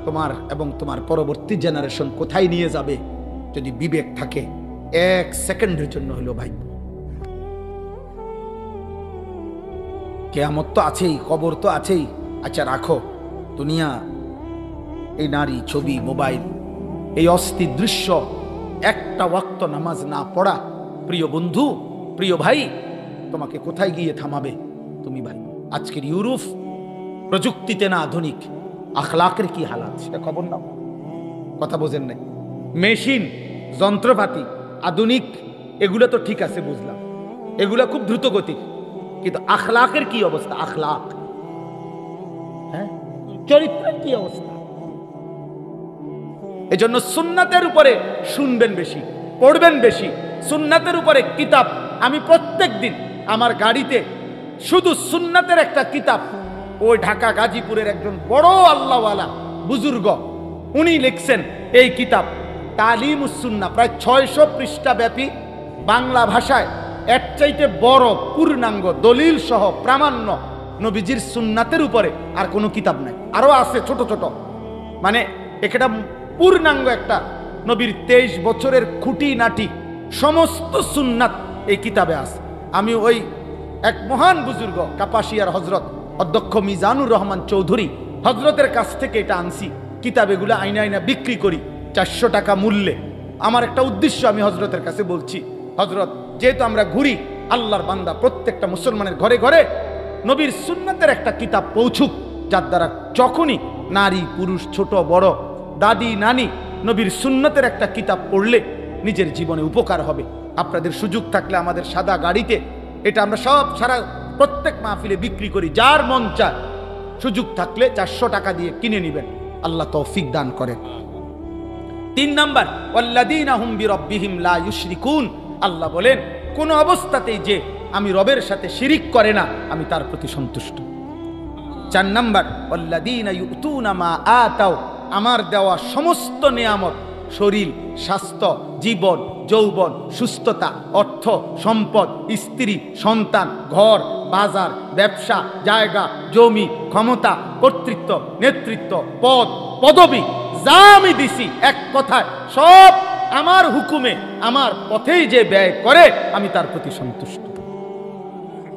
তোমার এবং তোমার পরবর্তী জেনারেশন কোথায় নিয়ে যাবে, যদি বিবেক থাকে, 1 সেকেন্ডের জন্য হলো ভাই। কিয়ামত তো আছেই, কবর তো আছেই। আচ্ছা রাখো দুনিয়া, এই নারী, ছবি, মোবাইল, এই অস্থির দৃশ্য, একটা ওয়াক্ত নামাজ না পড়া, প্রিয় বন্ধু, প্রিয় ভাই, তোমাকে কোথায় গিয়ে থামাবে? তুমি ভাই, আজকের ইউরোপ প্রযুক্তিতে না আধুনিক, আখলাকের কি হালাত সেটা খবর নাও। কথা বোঝেন নাই? মেশিন, যন্ত্রপাতি আধুনিক, এগুলো তো ঠিক আছে, বুঝলাম, এগুলো খুব দ্রুত গতি, কিন্তু আখলাকের কি অবস্থা? আখলাক, হ্যাঁ, চরিত্রের কি অবস্থা? এজন্য সুন্নাতের উপরে শুনবেন বেশি, পড়বেন বেশি, সুন্নাতের উপরে কিতাব। আমি প্রত্যেক দিন আমার গাড়িতে শুধু সুন্নাতের একটা কিতাব, ওই ঢাকা গাজীপুরের একজন বড় আল্লাহওয়ালা বুজুর্গ, উনি লিখছেন এই কিতাব তালিমুস সুন্নাহ, প্রায় 600 পৃষ্ঠা ব্যাপী, বাংলা ভাষায় এর চাইতে বড় পূর্ণাঙ্গ দলিল সহ প্রামাণ্য নবীজির সুন্নাতের উপরে আর কোনো কিতাব নাই। আরো আছে ছোট ছোট, মানে এটা পূর্ণাঙ্গ একটা নবীর 23 বছরের খুঁটিনাটি সমস্ত সুন্নাত এই কিতাবে আছে। আমি ওই এক মহান বুজুর্গ কাপাসিয়ার হজরত অধ্যক্ষ মিজানুর রহমান চৌধুরী হজরতের কাছ থেকে এটা আনছি। কিতাব এগুলো আইনা আইনা বিক্রি করি 400 টাকা মূল্যে। আমার একটা উদ্দেশ্য, আমি হজরতের কাছে বলছি, হজরত যেহেতু আমরা ঘুরি, আল্লাহর বান্দা প্রত্যেকটা মুসলমানের ঘরে ঘরে নবীর সুন্নাতের একটা কিতাব পৌঁছুক, যার দ্বারা যখনই নারী পুরুষ ছোট বড় দাদি নানি নবীর সুন্নাতের একটা কিতাব পড়লে নিজের জীবনে উপকার হবে। আপনাদের সুযোগ থাকলে আমাদের সাদা গাড়িতে এটা আমরা সব সারা প্রত্যেক মাহফিলে বিক্রি করি, যার মন চায় সুযোগ থাকলে 400 টাকা দিয়ে কিনে নেবেন। আল্লাহ তৌফিক দান করেন। 3 নাম্বার, ওয়াল্লাযীনা হুম বিরাব্বিহিম লা ইউশরিকুন। আল্লাহ বলেন কোন অবস্থাতেই যে আমি রবের সাথে শিরিক করে না, আমি তার প্রতি সন্তুষ্ট। 4 নাম্বার, ওয়াল্লাযীনা ইউতুনা মা আতাও। আমার দেওয়া সমস্ত নিয়ামত, শরীর, স্বাস্থ্য, জীবন, যৌবন, সুস্থতা, অর্থ, সম্পদ, স্ত্রী, সন্তান, ঘর, বাজার, ব্যবসা, জায়গা, জমি, ক্ষমতা, কর্তৃত্ব, নেতৃত্ব, পদ, পদবি যা আমি দিছি, এক কথায় সব আমার হুকুমে আমার পথেই যে ব্যয় করে আমি তার প্রতি সন্তুষ্ট।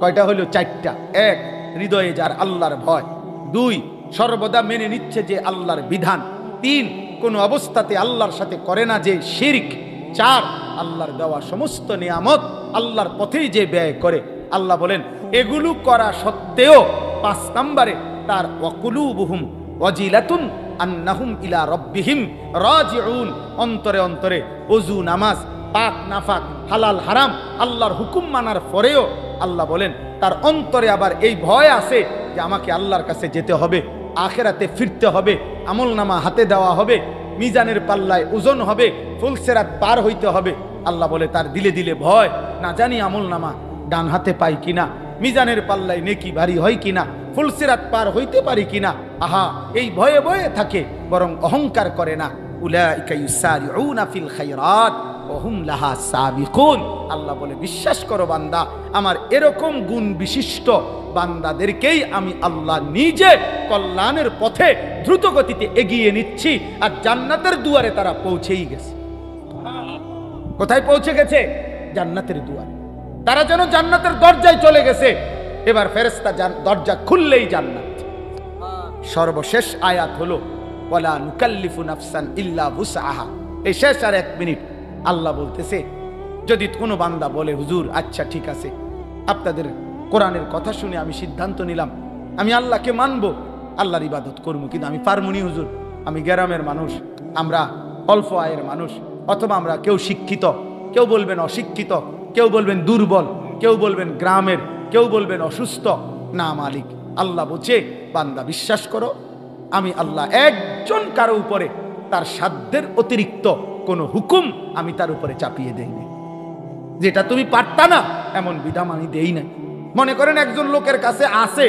কয়টা হলো? 4টা। 1, হৃদয়ে যার আল্লাহর ভয়। 2, সর্বদা মেনে নিচ্ছে যে আল্লাহর বিধান। 3, কোনো অবস্থাতে আল্লাহর সাথে করে না যে শিরক। 4, আল্লাহর দেওয়া সমস্ত নিয়ামত আল্লাহর পথেই যে ব্যয় করে। আল্লাহ বলেন এগুলো করা সত্ত্বেও 5 নম্বরে তার ওয়াকুলুবুহুম ওয়াজিলাতুন আন্নাহুম ইলা রাব্বিহিম রাজিউন। অন্তরে অন্তরে ওযু, নামাজ, পাক নাফাক, হালাল হারাম আল্লাহর হুকুম মানার পরেও আল্লাহ বলেন তার অন্তরে আবার এই ভয় আছে যে আমাকে আল্লাহর কাছে যেতে হবে, আখিরাতে ফিরতে হবে, আমলনামা হাতে দেওয়া হবে, মিজানের পাল্লায় ওজন হবে, ফুলসিরাত পার হইতে হবে। আল্লাহ বলে তার দিলে দিলে ভয়, না জানি আমলনামা ডান হাতে পাই কিনা, মিজানের পাল্লায় নেকি ভারী হয় কিনা, ফুলসিরাত পার হইতে পারি কিনা। আহা, এই ভয়ে ভয়ে থাকে, বরং অহংকার করে না। উলাইকা ইউসারিউনা ফিল খায়রাত ওয়া হুম লাহা সাবিকুন। আল্লাহ বলে বিশ্বাস করো বান্দা, আমার এরকম গুণ বিশিষ্ট বান্দাদেরকেই আমি আল্লাহ নিজে কল্যাণের পথে দ্রুত গতিতে এগিয়ে নিচ্ছি, আর জান্নাতের দুয়ারে তারা পৌঁছেই গেছে। কোথায় পৌঁছে গেছে? জান্নাতের দুয়ারে। তারা যেন জান্নাতের দরজায় চলে গেছে। এবার ফেরেশতা দরজা খুললেই জান্নাত। সর্বশেষ আয়াত হলো ওয়ালা নুকাল্লিফু নাফসান ইল্লা বুসআহা। এই শেষ আর 1 মিনিট আল্লাহ বলতেছে, যদি কোনো বান্দা বলে হুজুর আচ্ছা ঠিক আছে, আপনাদের কোরআনের কথা শুনে আমি সিদ্ধান্ত নিলাম আমি আল্লাহকে মানব, আল্লাহর ইবাদত করব, কিন্তু আমি পারমুনি হুজুর, আমি গ্রামের মানুষ, আমরা অল্প আয়ের মানুষ, অথবা আমরা কেউ শিক্ষিত, কেউ বলবেন অশিক্ষিত, কেউ বলবেন দুর্বল, কেউ বলবেন গ্রামের, কেউ বলবেন অসুস্থ। না মালিক, আল্লাহ বলছে বান্দা বিশ্বাস করো, আমি আল্লাহ একজন কারো উপরে তার সাধ্যের অতিরিক্ত কোনো হুকুম আমি তার উপরে চাপিয়ে দেই না। যেটা তুমি পারতা না এমন বিধান আমি দেই না। মনে করেন একজন লোকের কাছে আছে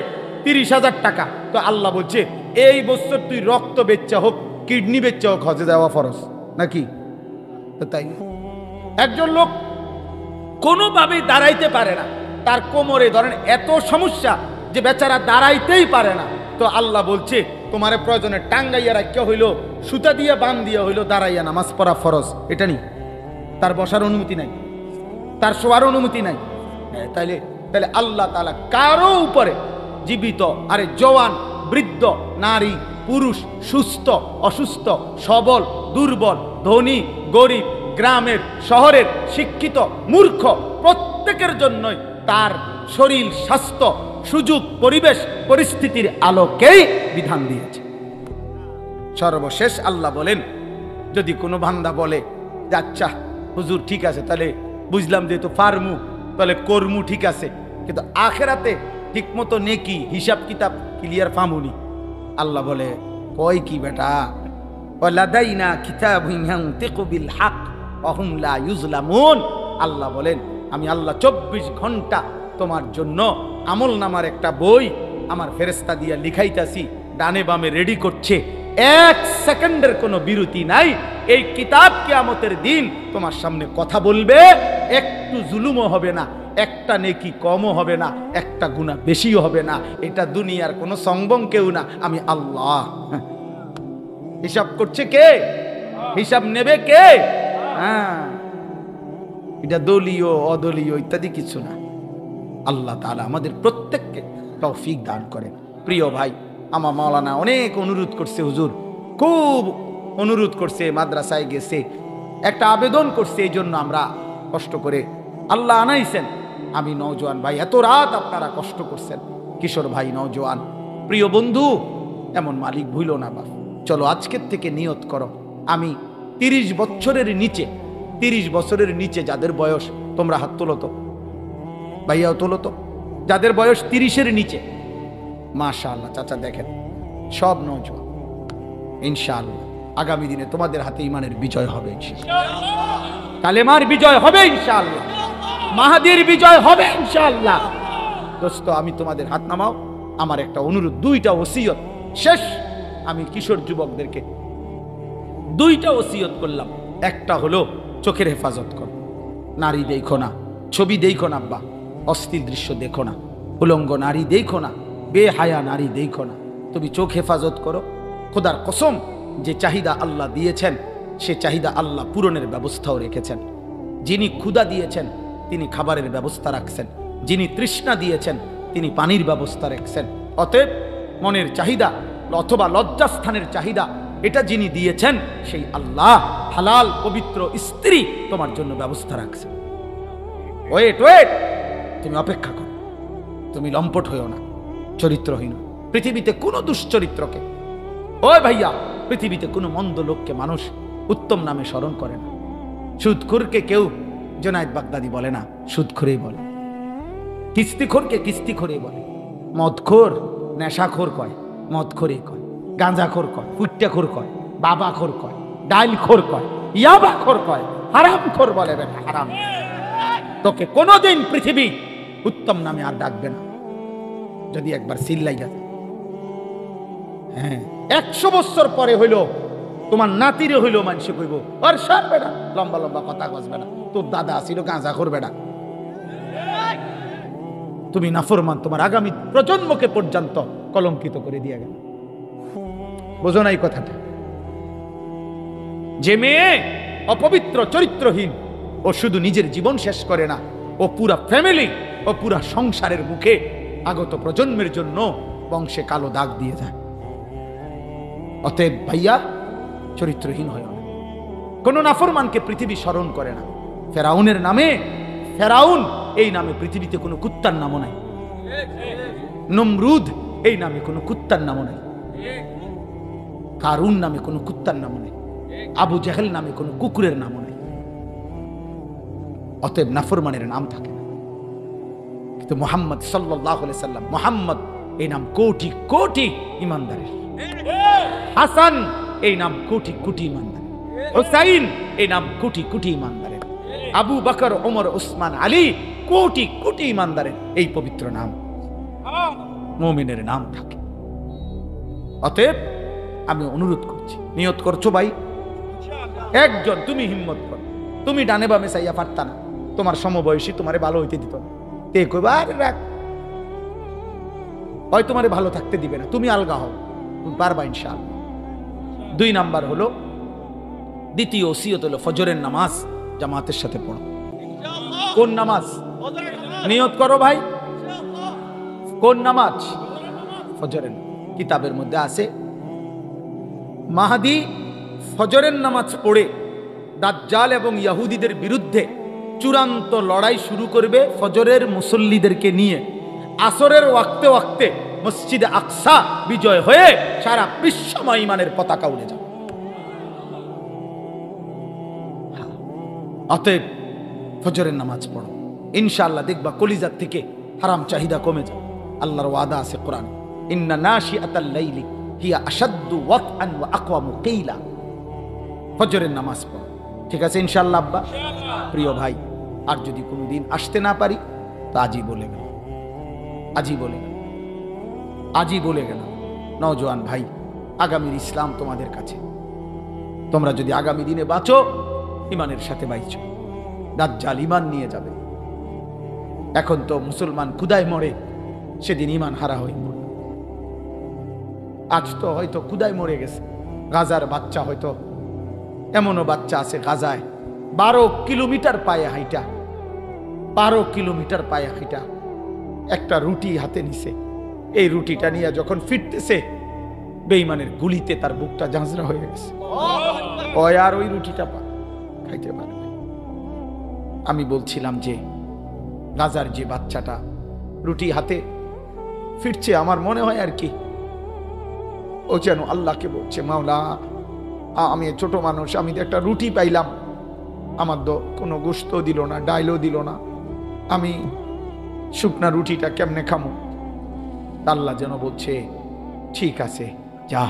30,000 টাকা, তো আল্লাহ বলছে এই বছর তুই রক্ত বেচা হোক, কিডনি বেচা হোক, হজে দেওয়া ফরজ নাকি? তো তাই একজন লোক কোনোভাবেই দাঁড়াইতে পারে না, তার কোমরে ধরেন এত সমস্যা যে বেচারা দাঁড়াইতেই পারে না, তো আল্লাহ বলছে তোমার প্রয়োজনে টাঙ্গাইয়া রাখিয়া হইলো, সুতা দিয়ে বান দিয়া হইলো, দাঁড়াইয়া নামাজ পড়া ফরজ। এটা নি তার বসার অনুমতি নাই, তার শোয়ার অনুমতি নাই। তাইলে তাহলে আল্লাহ তাআলা কারো উপরে জীবিত, আরে জওয়ান, বৃদ্ধ, নারী, পুরুষ, সুস্থ, অসুস্থ, সবল, দুর্বল, ধনী, গরিব, গ্রামের, শহরের, শিক্ষিত, মূর্খ, প্রত্যেকের জন্যই তার শরীর, স্বাস্থ্য, সুযোগ, পরিবেশ, পরিস্থিতির আলোকেই বিধান দিয়েছে। সর্বশেষ আল্লাহ বলেন যদি কোনো বান্দা বলে আচ্ছা হুজুর ঠিক আছে, তাহলে বুঝলাম যেহেতু ফার্মু তাহলে কর্মু ঠিক আছে, কিন্তু আখেরাতে ঠিক মতো নেকি হিসাব কিতাব ক্লিয়ার ফামুনি। আল্লাহ বলে কই কি বেটা, ওয়ালাদাইনা কিতাবুন ইয়ানতিকু বিল হক ওয়া হুম লা ইউজলামুন। আল্লাহ বলেন আমি আল্লাহ 24 ঘন্টা তোমার জন্য আমল নামার একটা বই আমার ফেরেশতা দিয়া লিখাইতাছি, ডানে বামে রেডি করছে, 1 সেকেন্ডের কোনো বিরতি নাই। এই কিতাব কিয়ামতের দিন তোমার সামনে কথা বলবে, একটু জুলুমও হবে না, একটা নেকি কমও হবে না, একটা গুনাহ বেশিও হবে না। এটা দুনিয়ার কোনো সংবং কেউ না, আমি আল্লাহ। হিসাব করছে কে? হিসাব নেবে কে? হ্যাঁ, এটা দলীয় অদলীয় ইত্যাদি কিছু না। আল্লাহ তাআলা আমাদের প্রত্যেককে তৌফিক দান করেন। প্রিয় ভাই, আমার মাওলানা অনেক অনুরোধ করছে, হুজুর খুব অনুরোধ করছে, মাদ্রাসায় গেছে, একটা আবেদন করছে, এই জন্য আমরা কষ্ট করে আল্লাহ আনাইছেন। আমি নওজোয়ান ভাই, এত রাত আপনারা কষ্ট করছেন, কিশোর ভাই নওজোয়ান প্রিয় বন্ধু, এমন মালিক ভুলো না বাপ। চলো আজকের থেকে নিয়ত করো, আমি 30 বছরের নিচে, 30 বছরের নিচে যাদের বয়স, তোমরা হাত তোলো তো ভাইয়াও তোলো তো, যাদের বয়স 30-এর নিচে, মাশাআল্লাহ চাচা দেখেন সব নওজোয়ান, ইনশাআল্লাহ আগামী দিনে তোমাদের হাতে ঈমানের বিজয় হবে, ইনশাআল্লাহ কালেমার বিজয় হবে, ইনশাআল্লাহ মাহাদির বিজয় হবে, ইনশাআল্লাহ। দোস্ত আমি তোমাদের হাত নামাও, আমার একটা অনুরোধ, 2টা ওসিয়ত শেষ। আমি কিশোর যুবকদেরকে দুইটা ওসিয়ত করলাম। একটা হলো চোখের হেফাজত করো, নারী দেখো না, ছবি দেখো না আব্বা, অশ্লীল দৃশ্য দেখো না, উলঙ্গ নারী দেখো না, বেহায়া নারী দেখো না, তুমি চোখ হেফাজত করো। খোদার কসম, যে চাহিদা আল্লাহ দিয়েছেন সে চাহিদা আল্লাহ পূরণের ব্যবস্থাও রেখেছেন। যিনি ক্ষুধা দিয়েছেন তিনি খাবারের ব্যবস্থা রাখছেন, যিনি তৃষ্ণা দিয়েছেন তিনি পানির ব্যবস্থা রাখছেন। অতএব মনের চাহিদা অথবা লজ্জাস্থানের চাহিদা এটা যিনি দিয়েছেন সেই আল্লাহ হালাল পবিত্র স্ত্রী তোমার জন্য ব্যবস্থা রাখছেন। ওয়েট ওয়েট, তুমি অপেক্ষা করো, তুমি লম্পট হইও না, চরিত্রহীন। পৃথিবীতে কোনো দুশ্চরিত্রকে, ওই ভাইয়া, পৃথিবীতে কোনো মন্দ লোককে মানুষ উত্তম নামে স্মরণ করে না। সুদখোরকে কেউ জুনায়েদ বাগদাদি বলে না, সুদখোরেই বলে। কিস্তিখোরকে কিস্তিখোরেই বলে। মদখোর নেশাখোর কয়, মদখোরেই কয়। গাঁজাখোর কয়, ফুট্টাখোর কয়, বাবাখোর কয়, ডাইলখোর কয়, ইয়াবাখোর কয়, হারামখোর বলে। বেটা হারাম, তোকে কোনোদিন পৃথিবী উত্তম নামে আর ডাকবে না যদি একবার সিল্লাই গেছে। হ্যাঁ, 100 বছর পরে হইলো তোমার নাতিরে হইলো মানুষে কইব, আর সব বেটা লম্বা লম্বা কথা কসবে না, তোর দাদা ছিল গাঁজাখোর বেটা। তুমি নাফরমান, তোমার আগামী প্রজন্মকে পর্যন্ত কলঙ্কিত করে দিয়ে গেল। বোঝো না এই কথাটা? যে মেয়ে অপবিত্র চরিত্রহীন, ও শুধু নিজের জীবন শেষ করে না, ও পুরা ফ্যামিলি, ও পুরা সংসারের মুখে আগত প্রজন্মের জন্য বংশে কালো দাগ দিয়ে যায়। অতএব ভাইয়া, চরিত্রহীন হয় না। কোন নাফরমানকে পৃথিবী স্মরণ করে না। ফেরাউনের নামে, ফেরাউন এই নামে পৃথিবীতে কোনো কুত্তার নামও নাই। নমরুদ এই নামে কোনো কুত্তার নামও নাই। কারুন নামে কোনো কুত্তার নামও নেই। আবু জাহেল নামে কোনো কুকুরের নামও নেই। অতএব নাফরমানের নাম থাকে না। কিন্তু মুহাম্মদ সাল্লাল্লাহু আলাইহি সাল্লাম, মুহাম্মদ এই নাম কোটি কোটি ইমানদারের। হাসান এই নাম কোটি কোটি ইমানদারের। হুসাইন এই নাম কোটি কোটি ইমানদারের। আবু বকর, ওমর, উসমান, আলী কোটি কোটি ইমানদারের এই পবিত্র নাম। মুমিনের নাম থাকে। অতএব আমি অনুরোধ করছি, নিয়ত করছো ভাই একজন, তুমি হিম্মত করো। তুমি ডানে বামে চাইয়া পারতা না, তোমার সমবয়সী তোমারে ভালো হইতে দিত না, কে কইবা আরে রাখ, হয় তোমারে ভালো থাকতে দিবে না, তুমি আলগা হও, তুমি পারবা ইনশাআল্লাহ। 2 নাম্বার হলো, দ্বিতীয় ওসিয়ত হলো ফজরের নামাজ জামাতের সাথে পড়ো। কোন নামাজ? নিয়ত করো ভাই, কোন নামাজ? ফজরের। কিতাবের মধ্যে আছে মাহদী ফজরের নামাজ পড়ে দাজ্জাল এবং ইহুদিদের বিরুদ্ধে চূড়ান্ত লড়াই শুরু করবে ফজরের মুসল্লিদেরকে নিয়ে। আসরের ওয়াক্তে ওয়াক্তে মসজিদে আকসা বিজয় হয়ে সারা বিশ্বময় ইমানের পতাকা উড়ে যাবে। অতএব ফজরের নামাজ পড়ো, ইনশাআল্লাহ দেখবা কলিজার থেকে হারাম চাহিদা কমে যাবে। আল্লাহর ওয়াদা আছে কোরআনে, ইন্না নাশিআতাল লাইলি হিয়া আশাদ্দু ওয়াতআন ওয়া আকওয়ামু কিলা। ফজরের নামাজ পড়ো, ঠিক আছে ইনশাআল্লাহ আব্বা? প্রিয় ভাই, আর যদি কোনোদিন আসতে না পারি তো আজই বলে গেল, আজই বলে গেল, আজই বলে গেল। নওজোয়ান ভাই, আগামীর ইসলাম তোমাদের কাছে। তোমরা যদি আগামী দিনে বাঁচো, ইমানের সাথে বাইচো। দাজ্জাল ইমান নিয়ে যাবে। এখন তো মুসলমান ক্ষুধায় মরে, সেদিন ইমান হারা হয়ে মরে। আজ তো হয়তো ক্ষুধায় মরে গেছে। গাজার বাচ্চা, হয়তো এমনও বাচ্চা আছে গাজায় 12 কিলোমিটার পায়ে হাইটা, 12 কিলোমিটার পায়ে হাইটা একটা রুটি হাতে নিছে। এই রুটিটা নিয়ে যখন ফিরতেছে, বেঈমানের গুলিতে তার বুকটা ঝাঁঝরা হয়ে গেছে। ওই আর ওই রুটিটা খাইতে পারবে। আমি বলছিলাম যে গাজার যে বাচ্চাটা রুটি হাতে ফিরছে, আমার মনে হয় আর কি ও যেন আল্লাহকে বলছে, মাওলা আমি ছোট মানুষ, আমি তো একটা রুটি পাইলাম, আমার তো কোনো গোশত দিল না, ডাইলও দিল না, আমি শুকনা রুটিটা কেমনে খামো? আল্লাহ যেন বলছে, ঠিক আছে যা,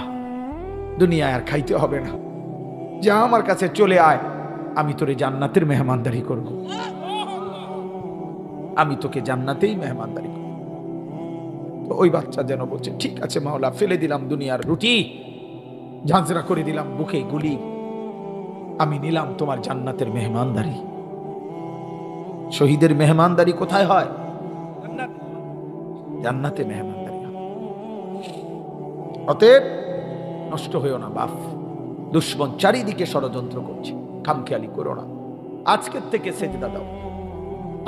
দুনিয়ায় আর খাইতে হবে না, যা আমার কাছে চলে আয়, আমি তোরে জান্নাতের মেহমানদারি করব, আমি তোকে জান্নাতেই মেহমানদারি করব। তো ওই বাচ্চা যেন বলছে, ঠিক আছে মাওলা, ফেলে দিলাম দুনিয়ার রুটি, ঝাঁঝরা করে দিলাম বুকে গুলি, আমি নিলাম তোমার জান্নাতের মেহমানদারি। শহীদের মেহমানদারি কোথায় হয়? জান্নাতে মেহমানদারি। অতএব নষ্ট হইও না বাপ, দুশ্মন চারিদিকে ষড়যন্ত্র করছে, খামখেয়ালি করো না। আজকের থেকে সেজদা দাও,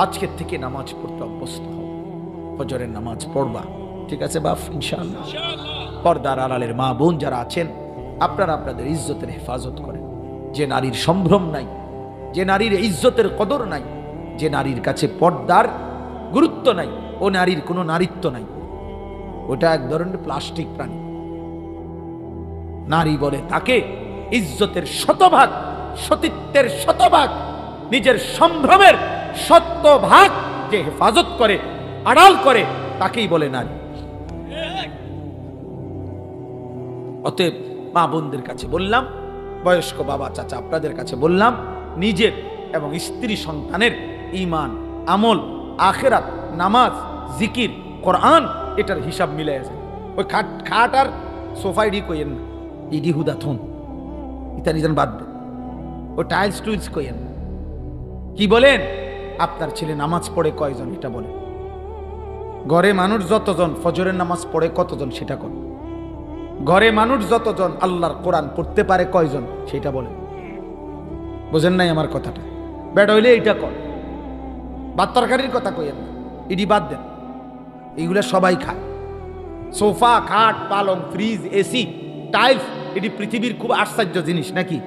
আজকের থেকে নামাজ পড়তে অভ্যস্ত হও, ফজরের নামাজ পড়বা, ঠিক আছে বাপ? ইনশাআল্লাহ। পর্দার আড়ালের মা বোন যারা আছেন, আপনারা আপনাদের ইজ্জতের হেফাজত করেন। যে নারীর সম্ভ্রম নাই, যে নারীর ইজ্জতের কদর নাই, যে নারীর কাছে পর্দার গুরুত্ব নাই, ও নারীর কোনো নারীত্ব নাই, ওটা এক ধরনের প্লাস্টিক প্রাণী। নারী বলে তাকে ইজ্জতের শতভাগ, সতীত্বের শতভাগ, নিজের সম্ভ্রমের শতভাগ যে হেফাজত করে, আড়াল করে, তাকেই বলে নারী। অতএব মা বোনদের কাছে বললাম, বয়স্ক বাবা চাচা আপনাদের কাছে বললাম, নিজের এবং স্ত্রী সন্তানের ঈমান, আমল, আখিরাত, নামাজ, জিকির, কোরআন, এটার হিসাব মিলাই আছে। ওই খাট আর সোফাইডি কইেন না, ইডি হুদা থুন ইত্যাদি যেন বাদ দেন। ও টাইলস টুইলস কইেন না। কি বলেন? আপনার ছেলে নামাজ পড়ে কয়জন এটা বলেন। ঘরে মানুষ যতজন ফজরের নামাজ পড়ে কতজন সেটা কর। ঘরে মানুষ যতজন আল্লাহর কোরআন পড়তে পারে কয়জন সেটা বলেন। বুঝেন নাই আমার কথাটা? বেড হইলে এইটা কর, ভাত তরকারির কথা কইেন না, ইডি বাদ দেন। এইগুলা সবাই খায়। সোফা, খাট, পালং, ফ্রিজ, এসি, টাইলস, এটি পৃথিবীর খুব আশ্চর্য জিনিস নাকি?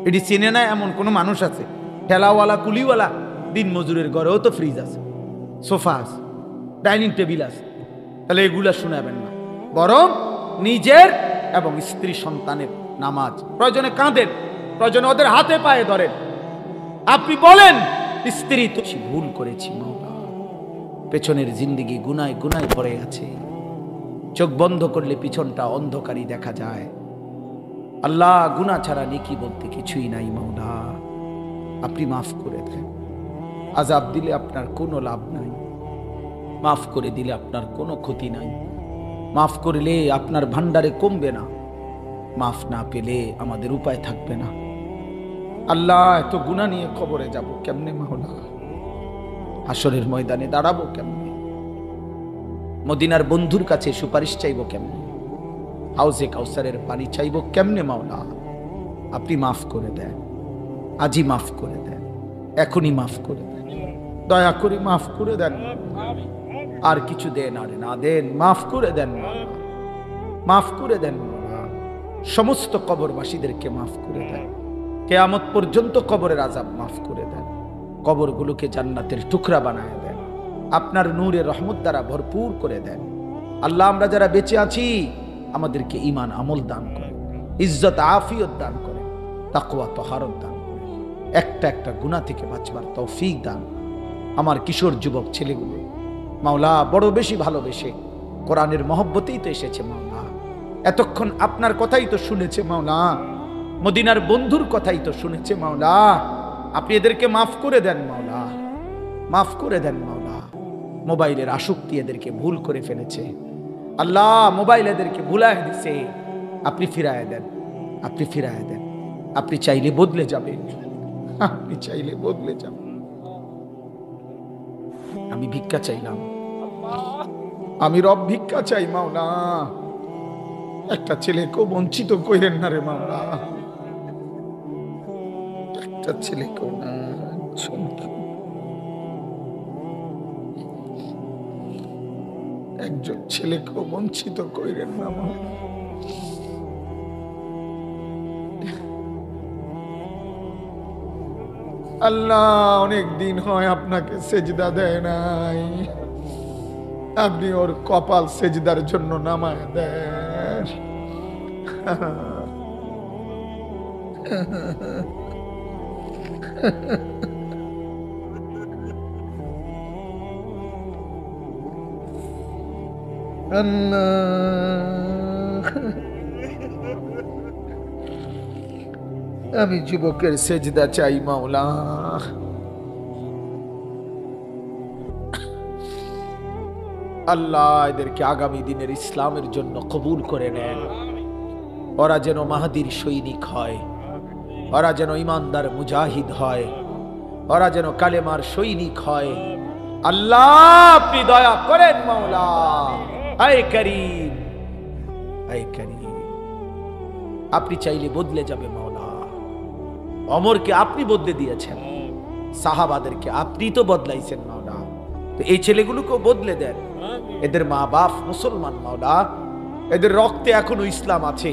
এটি চেনে না এমন কোন মানুষ আছে? ঠেলাওয়ালা, কুলিওয়ালা, দিন মজুরের ঘরেও তো ফ্রিজ আছে, সোফা আছে, ডাইনিং টেবিল আছে। তাহলে এগুলা শোনাবেন না, বরং নিজের এবং স্ত্রী সন্তানের নামাজ, প্রয়োজনে কাঁদেন, প্রয়োজনে ওদের হাতে পায়ে ধরেন। আপনি বলেন, স্ত্রী তো ভুল করেছি মাওলা, পেছনের জিন্দেগি গুনায় গুনায় ভরে আছে, চোখ বন্ধ করলে পিছনটা অন্ধকারই দেখা যায়। আল্লাহ, গুনাহ ছাড়া নেকি বলতে কিছুই নাই মাওলা, আপনি মাফ করে দেন। আযাব দিলে আপনার কোনো লাভ নাই, মাফ করে দিলে আপনার কোনো ক্ষতি নাই। মাফ করলে আপনার ভান্ডারে কমবে না, মাফ না পেলে আমাদের উপায় থাকবে না। আল্লাহ, এত গুনাহ নিয়ে কবরে যাব কেমনে মাওলা? হাসরের ময়দানে দাঁড়াবো কেমনে? মদিনার বন্ধুর কাছে সুপারিশ চাইব কেমনে? হাউজে কাউসারের পানি চাইব কেমনে মাওলা? আপনি মাফ করে দেন, আজই মাফ করে দেন, এখনই মাফ করে দেন, দয়া করে মাফ করে দেন। আর কিছু দেন আর না দেন, মাফ করে দেন মাওলা, মাফ করে দেন মাওলা। সমস্ত কবরবাসীদেরকে মাফ করে দেন, কিয়ামত পর্যন্ত কবরের আযাব মাফ করে দেন, কবরগুলোকে জান্নাতের টুকরা বানায় দেন, আপনার নূরের রহমত দ্বারা ভরপুর করে দেন। আল্লাহ, আমরা যারা বেঁচে আছি আমাদেরকে ঈমান আমল দান করেন, ইজ্জত আফিয়ত দান করেন, তাকওয়া তহারত দান করেন, একটা একটা গুনাহ থেকে বাঁচবার তৌফিক দান। আমার কিশোর যুবক ছেলেগুলো মাওলা বড় বেশি ভালোবেসে কোরআনের মহব্বতেই তো এসেছে মাওলা, এতক্ষণ আপনার কথাই তো শুনেছে মাওলা, মদিনার বন্ধুর কথাই তো শুনেছে মাওলা। আপনি এদেরকে মাফ করে দেন মাওলা, মাফ করে দেন মাওলা। মোবাইলের আসক্তি এদেরকে ভুল করে ফেলেছে আল্লাহ, মোবাইল এদেরকে ভুলায় দিছে, আপনি ফিরায় দেন, আপনি ফিরায় দেন। আপনি চাইলে বদলে যাবে, আপনি চাইলে বদলে যাবে। আমি ভিক্ষা চাইলাম, আমি রব ভিক্ষা চাই মাওলা, একটা ছেলেকেও বঞ্চিত কইরেন না রে মাওলা, একটা ছেলেকেও না, একজন ছেলেকেও বঞ্চিত কইরেন না মাওলা। আল্লাহ, অনেক দিন হয় আপনাকে সেজদা দেয় নাই, আপনি ওর কপাল সেজদার জন্য নামায় দেন। আমি যুবকের সেজদা চাই মাওলা, আল্লাহ এদেরকে আগামী দিনের ইসলামের জন্য কবুল করে নেন, ওরা যেন মাহদীর সৈনিক হয়, ওরা যেন ইমানদার মুজাহিদ হয়, ওরা যেন কালেমার সৈনিক হয়। আল্লাহ আপনি দয়া করেন মাওলা। আয় করিম, আয় করিম, আপনি চাইলে বদলে যাবে মাওলা। ওমরকে আপনি বদলে দিয়েছেন, সাহাবাদেরকে আপনি তো বদলাইছেন মাওলা। তো এই ছেলেগুলোকেও বদলে দেন। এদের মা বাপ মুসলমান মাওলা, এদের রক্তে এখনো ইসলাম আছে,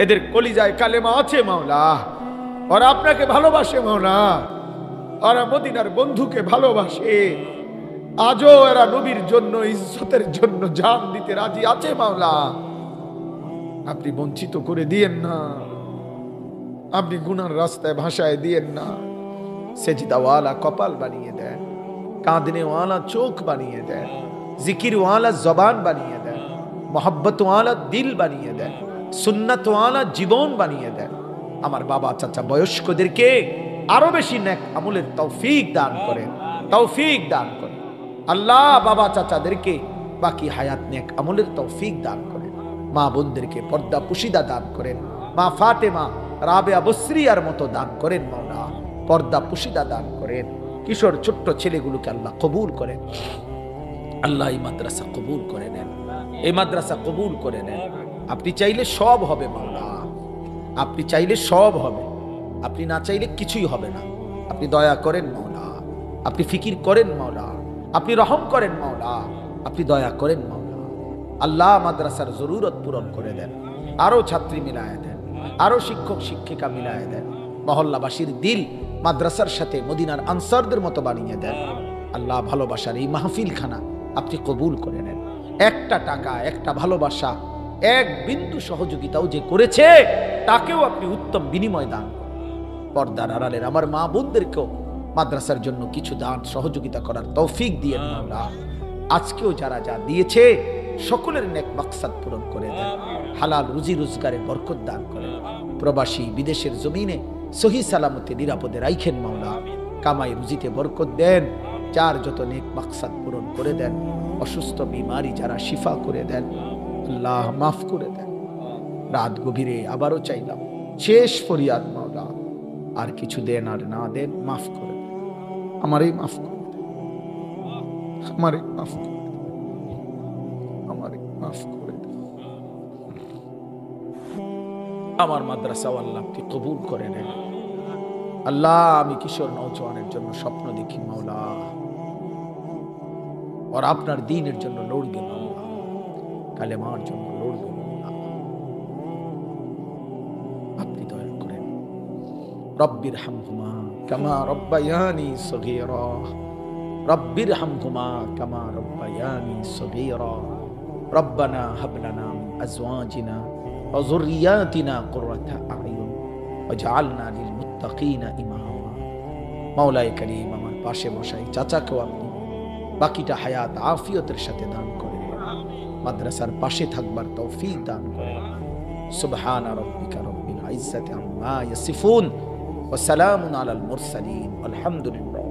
এদের কলিজায় কালেমা আছে মাওলা। ওরা আপনাকে ভালোবাসে মাওলা, ওরা মদিনার বন্ধুকে ভালোবাসে। আজও এরা নবীর জন্য, ইজ্জতের জন্য জান দিতে রাজি আছে মাওলা। আপনি বঞ্চিত করে দিয়েন না, আপনি গুনার রাস্তায় ভাসায় দিয়েন না। সেজদাওয়ালা কপাল বানিয়ে দেন, কাঁদনেওয়ালা চোখ বানিয়ে দেন, জিকিরওয়ালা জবান বানিয়ে দেন, মোহাব্বতওয়ালা দিল বানিয়ে দেন, সুন্নাতওয়ালা জীবন বানিয়ে দেন। আমার বাবা চাচা বয়স্কদেরকে আরো বেশি নেক আমলের তৌফিক দান করেন, তৌফিক দান করেন। আল্লাহ বাবা চাচাদেরকে বাকি হায়াত নেক আমলের তৌফিক দান করেন। মা বোনদেরকে পর্দা পুশিদা দান করেন। মা ফাতেমা, রাবেয়া বসরিয়ার মতো দান করেন মাওলা, পর্দা পুশিদা দান করেন। কিশোর ছোট্ট ছেলেগুলোকে আল্লাহ কবুল করেন। আল্লাহ এই মাদ্রাসা কবুল করে নেন, এই মাদ্রাসা কবুল করে নেন। আপনি চাইলে সব হবে মাওলা, আপনি চাইলে সব হবে, আপনি না চাইলে কিছুই হবে না। আপনি দয়া করেন মাওলা, আপনি ফিকির করেন মাওলা, আপনি রহম করেন মাওলা, আপনি দয়া করেন মাওলা। আল্লাহ মাদ্রাসার জরুরত পূরণ করে দেন, আরো ছাত্রী মিলায় দেন, আরো শিক্ষক শিক্ষিকা মিলায় দেন। মহল্লাবাসীর দিল মাদ্রাসার সাথে মদিনার আনসারদের মতো বানিয়ে দেন। আল্লাহ ভালোবাসার এই মাহফিলখানা আপনি কবুল করে নেন। একটা টাকা, একটা ভালোবাসা, এক বিন্দু সহযোগিতাও যে করেছে তাকেও আপনি উত্তম বিনিময় দান করেন। পর্দার আড়ালের আমার মা বোনদেরকেও মাদ্রাসার জন্য কিছু দান সহযোগিতা করার তৌফিক দিয়ে মাওলা। আজকেও যারা যা দিয়েছে সকলের নেক মাকসাদ পূরণ করে দেন। হালাল রুজি রোজগারে বরকত দান করেন। প্রবাসী বিদেশের জমিনে সহি সালামতে নিরাপদে রাইখেন মাওলা। কামাই রুজিতে বরকত দেন, যার যত নেক মাকসাদ পূরণ করে দেন। অসুস্থ বিমারি যারা শিফা করে দেন, আল্লাহ মাফ করে দেন। রাত গভীরে আবারও চাইলাম, শেষ ফরিয়াদ মাওলা, আর কিছু দেন আর না দেন, মাফ করে দেন। আমারই মাফ করে দেন, আমারই মাফ করে দেন, আমারই মাফ করে দেন। আমার মাদ্রাসা আল্লাহ আপনি কবুল করে নেন। আল্লাহ আমি কিশোর নওজওয়ানের জন্য স্বপ্ন দেখি মাওলা, আর আপনার দ্বীনের জন্য লড়বে মাওলা, কালেমার জন্য লড়বে মাওলা। আপনি দয়া করেন। রব্বির হামহুমা কামা রব্বায়ানি সগীরা, রব্বির হামহুমা কামা রব্বায়ানি সগীরা। রব্বানা হাব লানা মিন আজওয়াজিনা ওয়া যুররিয়াতিনা কুররাতা আ'য়ুন ওয়াজআলনা লিল মুত্তাকিনা ইমামা। মাওলায়ে কারীম, আমার পাশে বসা এই চাচাকেও আপনি বাকিটা হায়াত আফিয়তের সাথে দান করেন, মাদ্রাসার পাশে থাকবার তৌফিক দান করেন। সুবহানা রাব্বিকা রাব্বিল ইজ্জাতি আম্মা ইয়াসিফুন ওয়া সালামুন আলাল মুরসালিন, আলহামদুলিল্লাহ।